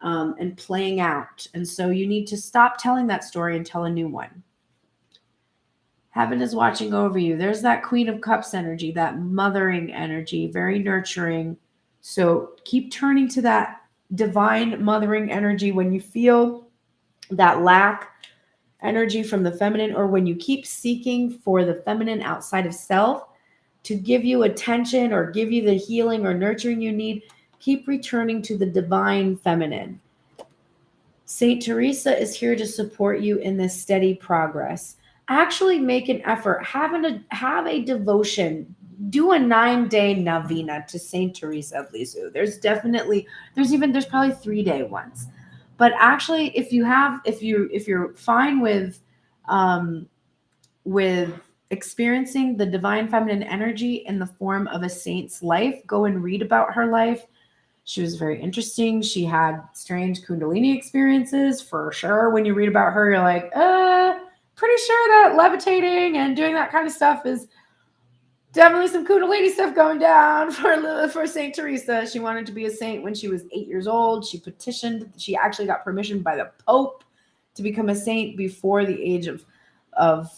and playing out. And so you need to stop telling that story and tell a new one. Heaven is watching over you. There's that Queen of Cups energy, that mothering energy, very nurturing. So keep turning to that divine mothering energy when you feel that lack energy from the feminine, or when you keep seeking for the feminine outside of self to give you attention or give you the healing or nurturing you need, keep returning to the divine feminine. Saint Teresa is here to support you in this steady progress. Actually make an effort. Have a devotion. Do a 9-day novena to Saint Teresa of Lisieux. There's probably 3-day ones. But actually, if you're fine with experiencing the divine feminine energy in the form of a saint's life, go and read about her life. She was very interesting. She had strange Kundalini experiences for sure. When you read about her, you're like, pretty sure that levitating and doing that kind of stuff is definitely some Kundalini stuff going down for Saint Teresa. She wanted to be a saint when she was 8 years old. She petitioned. She actually got permission by the Pope to become a saint before the age of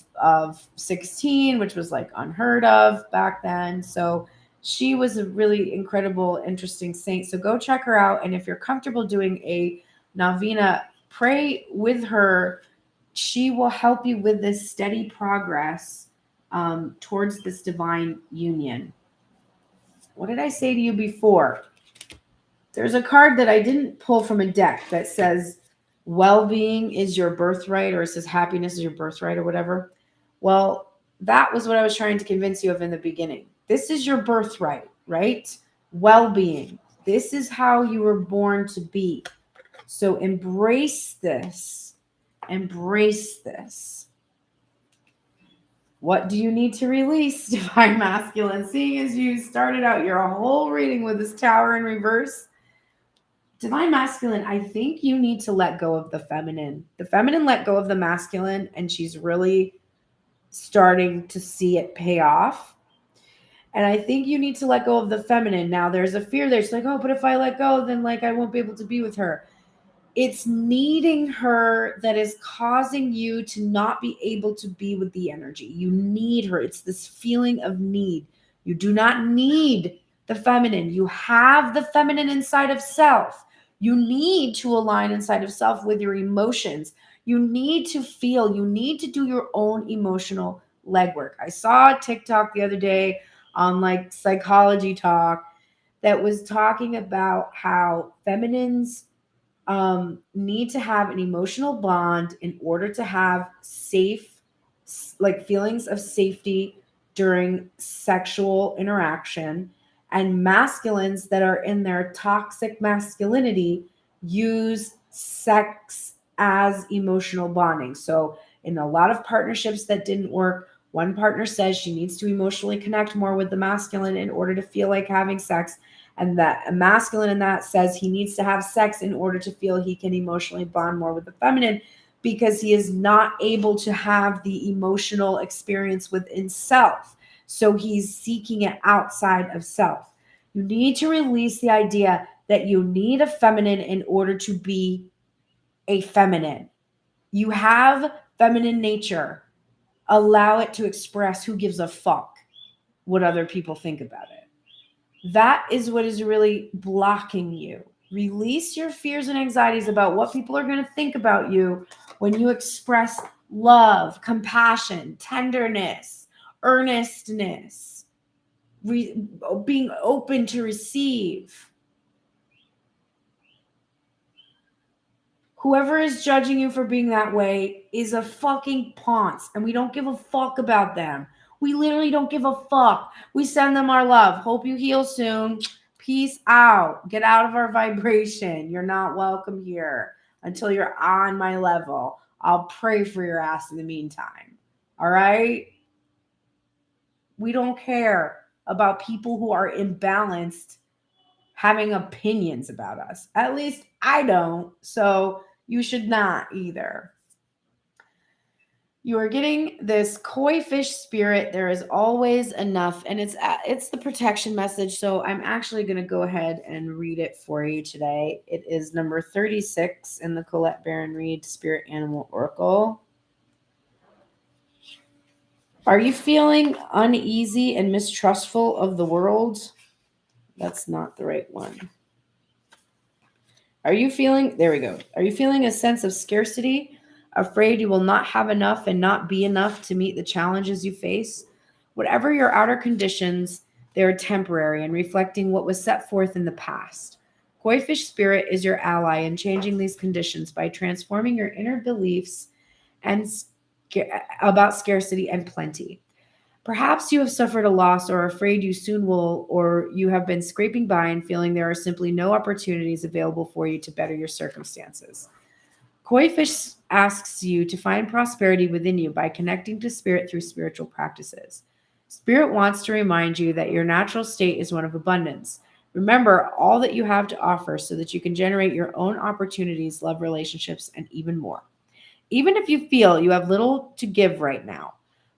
16, which was like unheard of back then. So she was a really incredible, interesting saint. So go check her out. And if you're comfortable doing a novena, pray with her. She will help you with this steady progress towards this divine union. What did I say to you before? There's a card that I didn't pull from a deck that says well-being is your birthright, or it says happiness is your birthright or whatever. Well, that was what I was trying to convince you of in the beginning. This is your birthright, right? Well-being. This is how you were born to be. So embrace this. Embrace this. What do you need to release, Divine Masculine? Seeing as you started out your whole reading with this Tower in reverse, Divine Masculine, I think you need to let go of the feminine. The feminine let go of the masculine, and she's really starting to see it pay off. And I think you need to let go of the feminine. Now, there's a fear there. She's like, oh, but if I let go, then like I won't be able to be with her. It's needing her that is causing you to not be able to be with the energy. You need her. It's this feeling of need. You do not need the feminine. You have the feminine inside of self. You need to align inside of self with your emotions. You need to feel. You need to do your own emotional legwork. I saw a TikTok the other day on like Psychology Talk that was talking about how feminines need to have an emotional bond in order to have safe, like feelings of safety during sexual interaction. And masculines that are in their toxic masculinity use sex as emotional bonding. So in a lot of partnerships that didn't work, one partner says she needs to emotionally connect more with the masculine in order to feel like having sex. And that a masculine in that says he needs to have sex in order to feel he can emotionally bond more with the feminine, because he is not able to have the emotional experience within self. So he's seeking it outside of self. You need to release the idea that you need a feminine in order to be a feminine. You have feminine nature. Allow it to express. Who gives a fuck what other people think about it? That is what is really blocking you. Release your fears and anxieties about what people are going to think about you when you express love, compassion, tenderness, earnestness, being open to receive. Whoever is judging you for being that way is a fucking ponce, and we don't give a fuck about them. We literally don't give a fuck. We send them our love. Hope you heal soon. Peace out. Get out of our vibration. You're not welcome here until you're on my level. I'll pray for your ass in the meantime. All right? We don't care about people who are imbalanced having opinions about us. At least I don't. So you should not either. You are getting this koi fish spirit. There is always enough, and it's the protection message. So I'm actually going to go ahead and read it for you today. It is number 36 in the Colette Baron Reed Spirit Animal Oracle. Are you feeling uneasy and mistrustful of the world? That's not the right one. Are you feeling, there we go. Are you feeling a sense of scarcity? Afraid you will not have enough and not be enough to meet the challenges you face? Whatever your outer conditions, they are temporary and reflecting what was set forth in the past. Koi fish spirit is your ally in changing these conditions by transforming your inner beliefs and about scarcity and plenty. Perhaps you have suffered a loss or are afraid you soon will, or you have been scraping by and feeling there are simply no opportunities available for you to better your circumstances. Koi fish asks you to find prosperity within you by connecting to spirit through spiritual practices. Spirit wants to remind you that your natural state is one of abundance. Remember all that you have to offer so that you can generate your own opportunities, love relationships, and even more. Even if you feel you have little to give right now,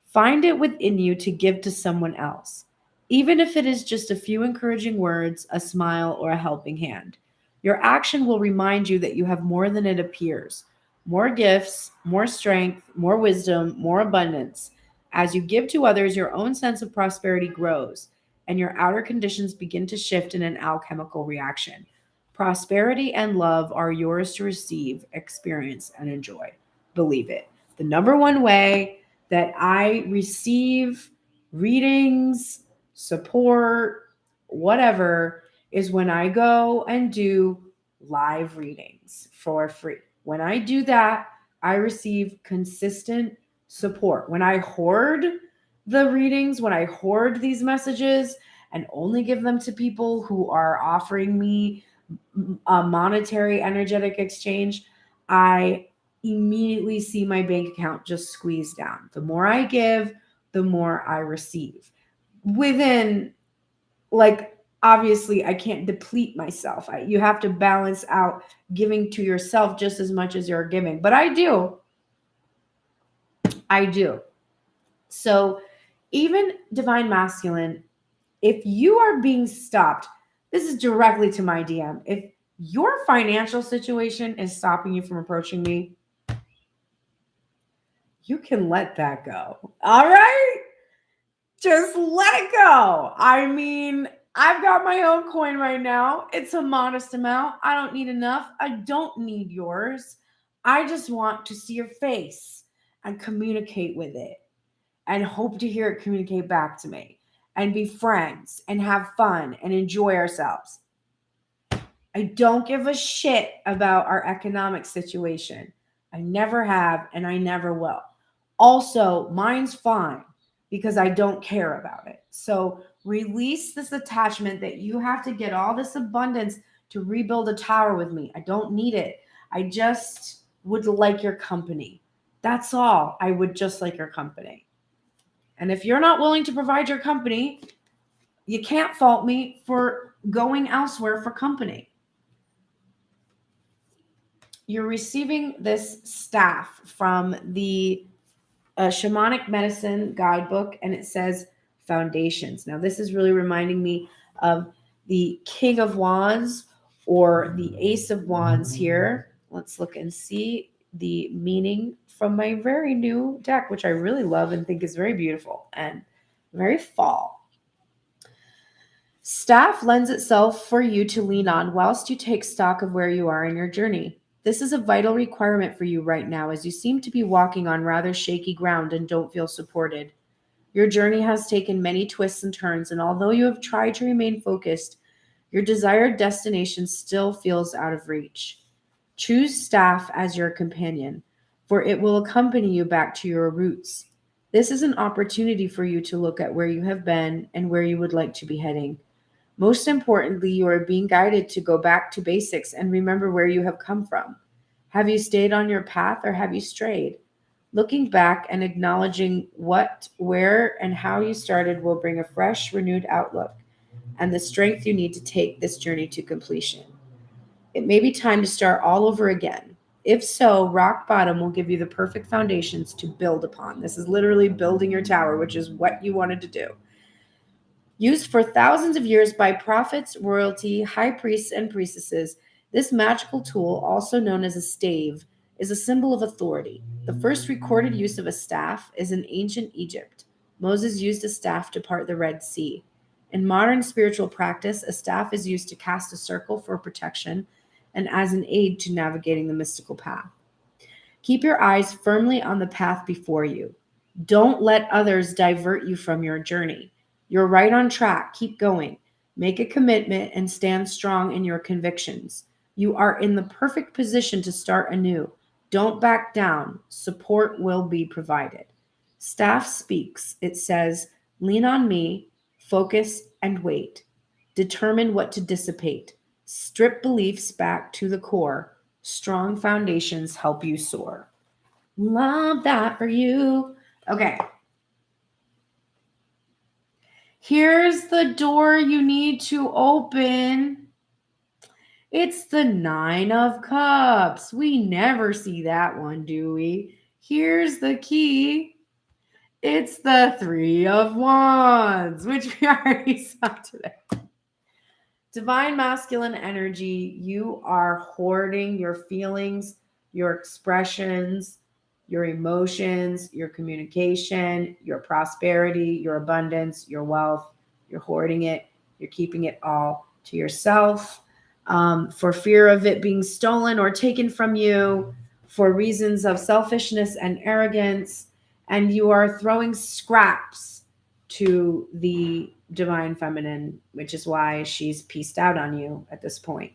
find it within you to give to someone else, even if it is just a few encouraging words, a smile, or a helping hand. Your action will remind you that you have more than it appears. More gifts, more strength, more wisdom, more abundance. As you give to others, your own sense of prosperity grows, and your outer conditions begin to shift in an alchemical reaction. Prosperity and love are yours to receive, experience, and enjoy. Believe it. The number one way that I receive readings, support, whatever, is when I go and do live readings for free. When I do that, I receive consistent support. When I hoard the readings, when I hoard these messages and only give them to people who are offering me a monetary energetic exchange, I immediately see my bank account just squeeze down. The more I give, the more I receive. Within, like, obviously I can't deplete myself. You have to balance out giving to yourself just as much as you're giving. But I do. So even Divine Masculine, if you are being stopped, this is directly to my DM. If your financial situation is stopping you from approaching me, you can let that go. All right? Just let it go. I mean, I've got my own coin right now. It's a modest amount. I don't need enough. I don't need yours. I just want to see your face and communicate with it and hope to hear it communicate back to me and be friends and have fun and enjoy ourselves. I don't give a shit about our economic situation. I never have and I never will. Also, mine's fine because I don't care about it. So release this attachment that you have to get all this abundance to rebuild a tower with me. I don't need it. I just would like your company. That's all. I would just like your company. And if you're not willing to provide your company, you can't fault me for going elsewhere for company. You're receiving this staff from the Shamanic Medicine Guidebook, and it says Foundations. Now, this is really reminding me of the King of Wands or the Ace of Wands here. Let's look and see the meaning from my very new deck, which I really love and think is very beautiful and very fall. Staff lends itself for you to lean on whilst you take stock of where you are in your journey. This is a vital requirement for you right now, as you seem to be walking on rather shaky ground and don't feel supported. Your journey has taken many twists and turns, and although you have tried to remain focused, your desired destination still feels out of reach. Choose staff as your companion, for it will accompany you back to your roots. This is an opportunity for you to look at where you have been and where you would like to be heading. Most importantly, you are being guided to go back to basics and remember where you have come from. Have you stayed on your path or have you strayed? Looking back and acknowledging what, where, and how you started will bring a fresh, renewed outlook and the strength you need to take this journey to completion. It may be time to start all over again. If so, rock bottom will give you the perfect foundations to build upon. This is literally building your tower, which is what you wanted to do. Used for thousands of years by prophets, royalty, high priests, and priestesses, this magical tool, also known as a stave, is a symbol of authority. The first recorded use of a staff is in ancient Egypt. Moses used a staff to part the Red Sea. In modern spiritual practice, a staff is used to cast a circle for protection and as an aid to navigating the mystical path. Keep your eyes firmly on the path before you. Don't let others divert you from your journey. You're right on track. Keep going. Make a commitment and stand strong in your convictions. You are in the perfect position to start anew. Don't back down. Support will be provided. Staff speaks. It says, lean on me, focus, and wait. Determine what to dissipate. Strip beliefs back to the core. Strong foundations help you soar. Love that for you. Okay. Here's the door you need to open. It's the 9 of Cups. We never see that one, do we? Here's the key. It's the 3 of Wands, which we already saw today. Divine masculine energy, you are hoarding your feelings, your expressions, your emotions, your communication, your prosperity, your abundance, your wealth. You're hoarding it. You're keeping it all to yourself for fear of it being stolen or taken from you for reasons of selfishness and arrogance. And you are throwing scraps to the divine feminine, which is why she's pieced out on you at this point.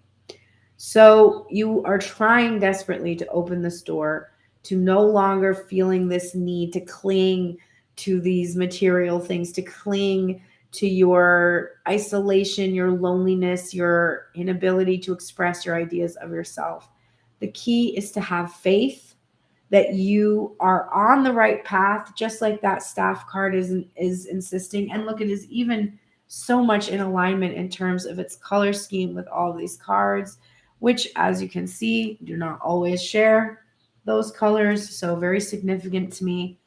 So you are trying desperately to open this door to no longer feeling this need to cling to these material things, to cling to your isolation, your loneliness, your inability to express your ideas of yourself. The key is to have faith that you are on the right path, just like that staff card is insisting. And look, it is even so much in alignment in terms of its color scheme with all of these cards, which, as you can see, do not always share those colors. So very significant to me.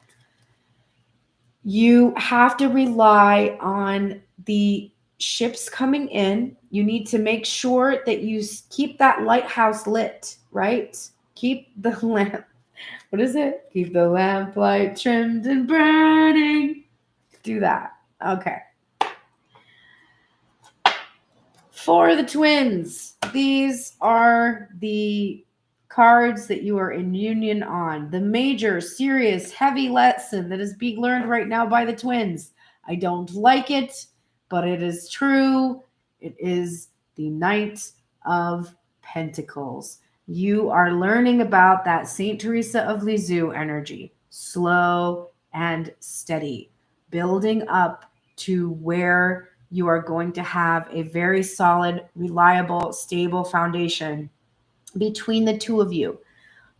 You have to rely on the ships coming in. You need to make sure that you keep that lighthouse lit, right? Keep the lamp. What is it? Keep the lamplight trimmed and burning. Do that. Okay. For the twins, these are the cards that you are in union on. The major, serious, heavy lesson that is being learned right now by the twins. I don't like it, but it is true. It is the Knight of Pentacles. You are learning about that Saint Teresa of Lisieux energy. Slow and steady. Building up to where you are going to have a very solid, reliable, stable foundation between the two of you.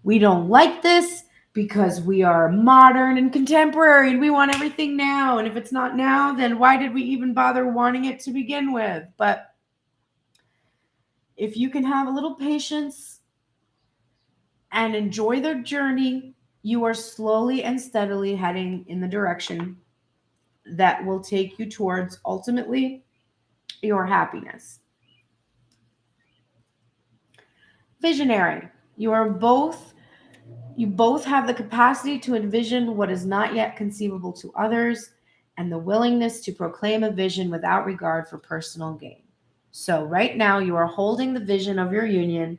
We don't like this because we are modern and contemporary and we want everything now. And if it's not now, then why did we even bother wanting it to begin with? But if you can have a little patience and enjoy the journey, you are slowly and steadily heading in the direction that will take you towards ultimately your happiness. Visionary. You both have the capacity to envision what is not yet conceivable to others and the willingness to proclaim a vision without regard for personal gain. So right now you are holding the vision of your union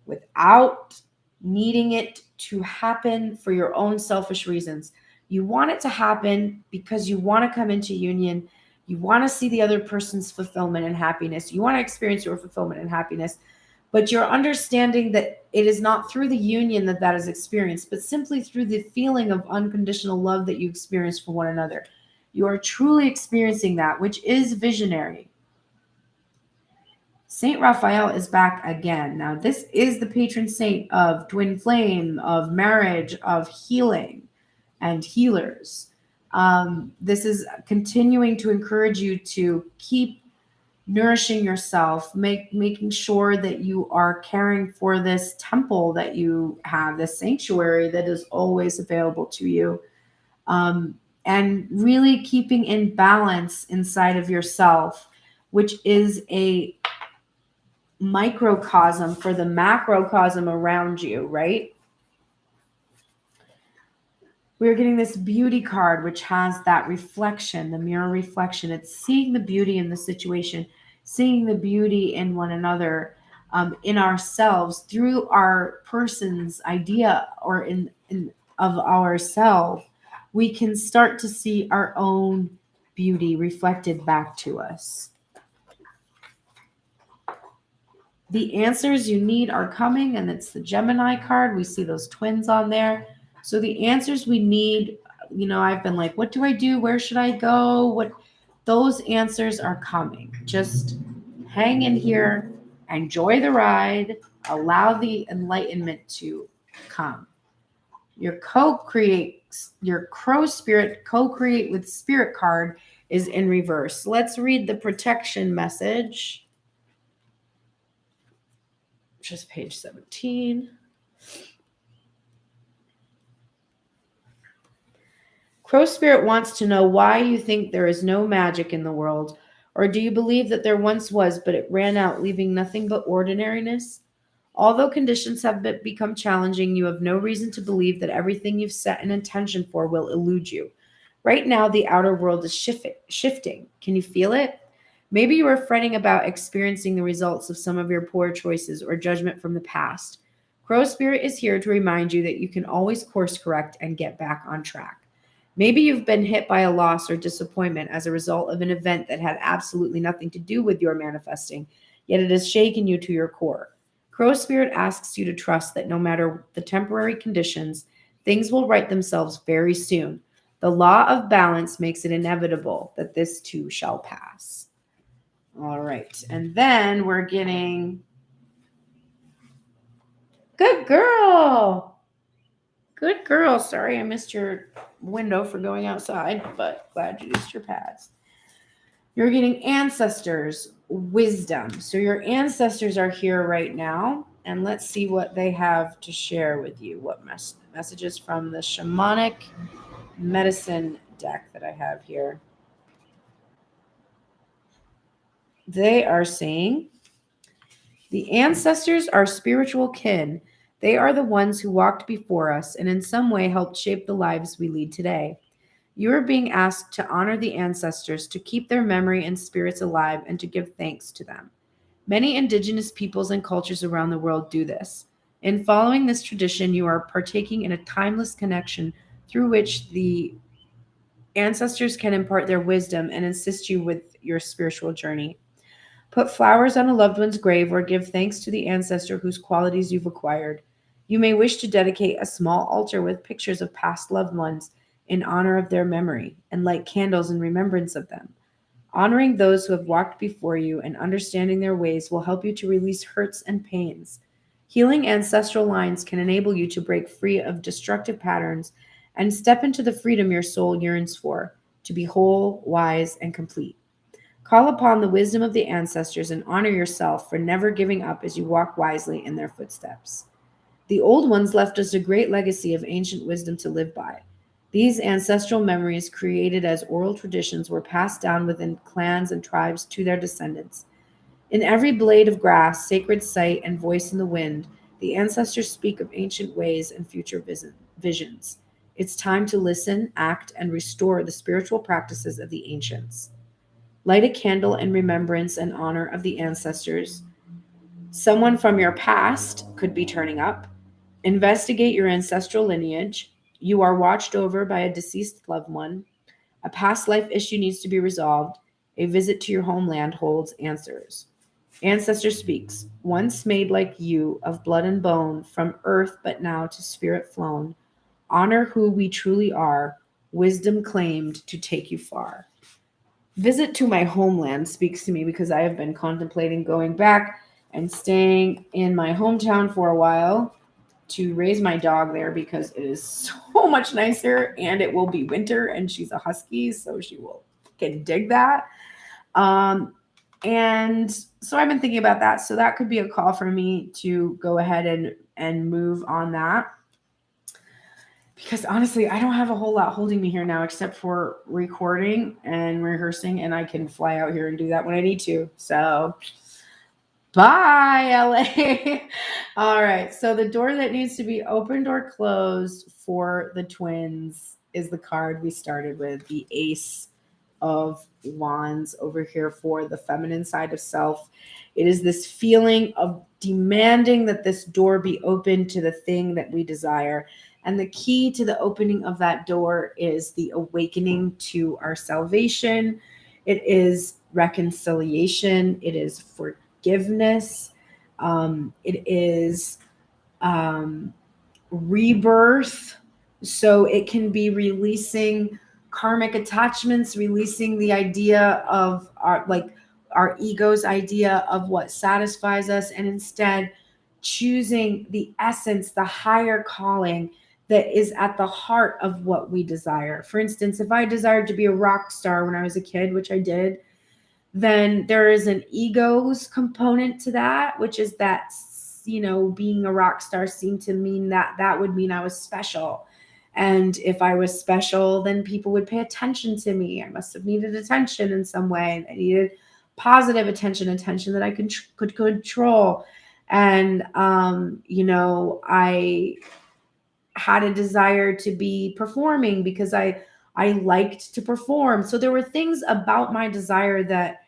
without needing it to happen for your own selfish reasons. You want it to happen because you want to come into union. You want to see the other person's fulfillment and happiness. You want to experience your fulfillment and happiness. But you're understanding that it is not through the union that is experienced, but simply through the feeling of unconditional love that you experience for one another. You are truly experiencing that, which is visionary. Saint Raphael is back again. Now, this is the patron saint of twin flame, of marriage, of healing and healers. This is continuing to encourage you to keep nourishing yourself, making sure that you are caring for this temple that you have, this sanctuary that is always available to you, and really keeping in balance inside of yourself, which is a microcosm for the macrocosm around you, right? We're getting this beauty card, which has that reflection, the mirror reflection. It's seeing the beauty in the situation, seeing the beauty in one another, in ourselves through our person's idea or in of ourselves. We can start to see our own beauty reflected back to us. The answers you need are coming, and it's the Gemini card. We see those twins on there. So the answers we need, I've been like, what do I do? Where should I go? Those answers are coming. Just hang in here, enjoy the ride, allow the enlightenment to come. Your crow spirit co-create with spirit card is in reverse. Let's read the protection message. Just page 17. Crow Spirit wants to know why you think there is no magic in the world, or do you believe that there once was, but it ran out, leaving nothing but ordinariness? Although conditions have become challenging, you have no reason to believe that everything you've set an intention for will elude you. Right now, the outer world is shifting. Can you feel it? Maybe you are fretting about experiencing the results of some of your poor choices or judgment from the past. Crow Spirit is here to remind you that you can always course correct and get back on track. Maybe you've been hit by a loss or disappointment as a result of an event that had absolutely nothing to do with your manifesting, yet it has shaken you to your core. Crow Spirit asks you to trust that no matter the temporary conditions, things will right themselves very soon. The law of balance makes it inevitable that this too shall pass. All right. And then we're getting good girl. Good girl. Sorry I missed your window for going outside, but glad you used your pads. You're getting ancestors, wisdom. So your ancestors are here right now, and let's see what they have to share with you. What messages from the shamanic medicine deck that I have here. They are saying the ancestors are spiritual kin. They are the ones who walked before us and in some way helped shape the lives we lead today. You are being asked to honor the ancestors, to keep their memory and spirits alive, and to give thanks to them. Many indigenous peoples and cultures around the world do this. In following this tradition, you are partaking in a timeless connection through which the ancestors can impart their wisdom and assist you with your spiritual journey. Put flowers on a loved one's grave or give thanks to the ancestor whose qualities you've acquired. You may wish to dedicate a small altar with pictures of past loved ones in honor of their memory and light candles in remembrance of them. Honoring those who have walked before you and understanding their ways will help you to release hurts and pains. Healing ancestral lines can enable you to break free of destructive patterns and step into the freedom your soul yearns for, to be whole, wise, and complete. Call upon the wisdom of the ancestors and honor yourself for never giving up as you walk wisely in their footsteps. The old ones left us a great legacy of ancient wisdom to live by. These ancestral memories, created as oral traditions, were passed down within clans and tribes to their descendants. In every blade of grass, sacred site, and voice in the wind, the ancestors speak of ancient ways and future visions. It's time to listen, act, and restore the spiritual practices of the ancients. Light a candle in remembrance and honor of the ancestors. Someone from your past could be turning up. Investigate your ancestral lineage. You are watched over by a deceased loved one. A past life issue needs to be resolved. A visit to your homeland holds answers. Ancestor speaks, once made like you, of blood and bone, from earth but now to spirit flown. Honor who we truly are. Wisdom claimed to take you far. Visit to my homeland speaks to me because I have been contemplating going back and staying in my hometown for a while to raise my dog there because it is so much nicer and it will be winter and she's a husky, so she will can dig that. And so I've been thinking about that. So that could be a call for me to go ahead and move on that. Because honestly, I don't have a whole lot holding me here now except for recording and rehearsing, and I can fly out here and do that when I need to. So bye, LA. All right. So the door that needs to be opened or closed for the twins is the card we started with, the Ace of Wands over here for the feminine side of self. It is this feeling of demanding that this door be open to the thing that we desire. And the key to the opening of that door is the awakening to our salvation. It is reconciliation. It is forgiveness. It is rebirth. So it can be releasing karmic attachments, releasing the idea of our ego's idea of what satisfies us, and instead choosing the essence, the higher calling that is at the heart of what we desire. For instance, if I desired to be a rock star when I was a kid, which I did, then there is an ego's component to that, which is that, being a rock star seemed to mean that would mean I was special. And if I was special, then people would pay attention to me. I must have needed attention in some way. I needed positive attention that I could control. And, I had a desire to be performing because I liked to perform. So there were things about my desire that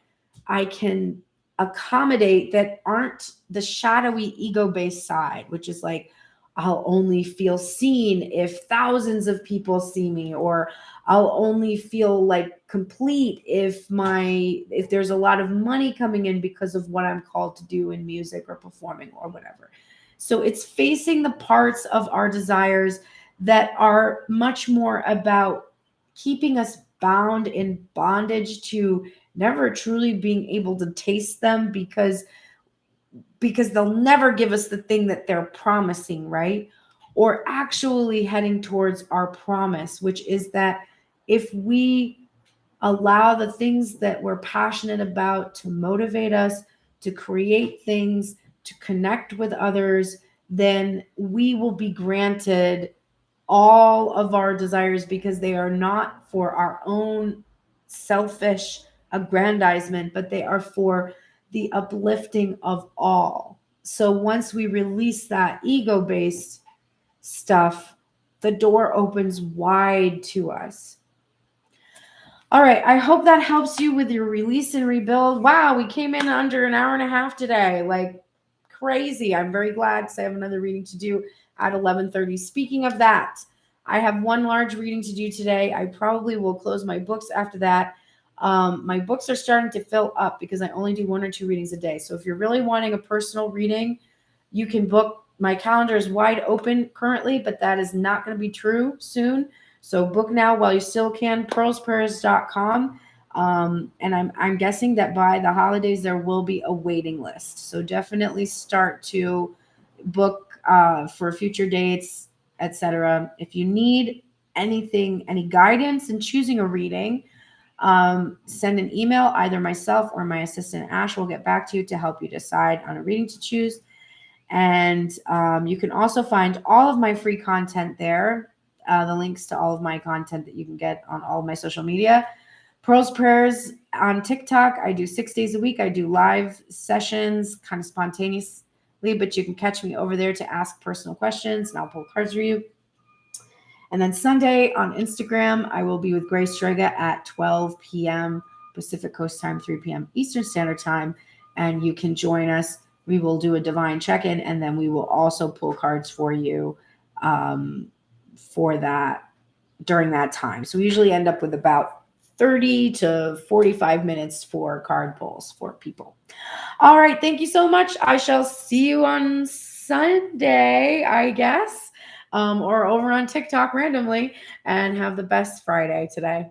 I can accommodate that aren't the shadowy ego-based side, which is like, I'll only feel seen if thousands of people see me, or I'll only feel like complete if there's a lot of money coming in because of what I'm called to do in music or performing or whatever. So it's facing the parts of our desires that are much more about keeping us bound in bondage to never truly being able to taste them, because they'll never give us the thing that they're promising, right? Or actually heading towards our promise, which is that if we allow the things that we're passionate about to motivate us, to create things, to connect with others, then we will be granted all of our desires, because they are not for our own selfish aggrandizement, but they are for the uplifting of all. So once we release that ego-based stuff, the door opens wide to us. All right, I hope that helps you with your release and rebuild. Wow, we came in under an hour and a half today. Like crazy. I'm very glad, because I have another reading to do at 11:30. Speaking of that, I have one large reading to do today. I probably will close my books after that. My books are starting to fill up because I only do 1 or 2 readings a day. So if you're really wanting a personal reading, you can book. My calendar is wide open currently, but that is not going to be true soon. So book now while you still can, pearlsprayers.com. And I'm guessing that by the holidays there will be a waiting list. So definitely start to book for future dates, etc. If you need anything, any guidance in choosing a reading, send an email. Either myself or my assistant Ash will get back to you to help you decide on a reading to choose. And you can also find all of my free content there. The links to all of my content that you can get on all of my social media. Pearls Prayers on TikTok. I do 6 days a week. I do live sessions kind of spontaneously, but you can catch me over there to ask personal questions and I'll pull cards for you. And then Sunday on Instagram, I will be with Grace Strega at 12 p.m. Pacific Coast time, 3 p.m. Eastern Standard Time. And you can join us. We will do a divine check-in, and then we will also pull cards for you for that during that time. So we usually end up with about 30 to 45 minutes for card pulls for people. All right. Thank you so much. I shall see you on Sunday, I guess, or over on TikTok randomly, and have the best Friday today.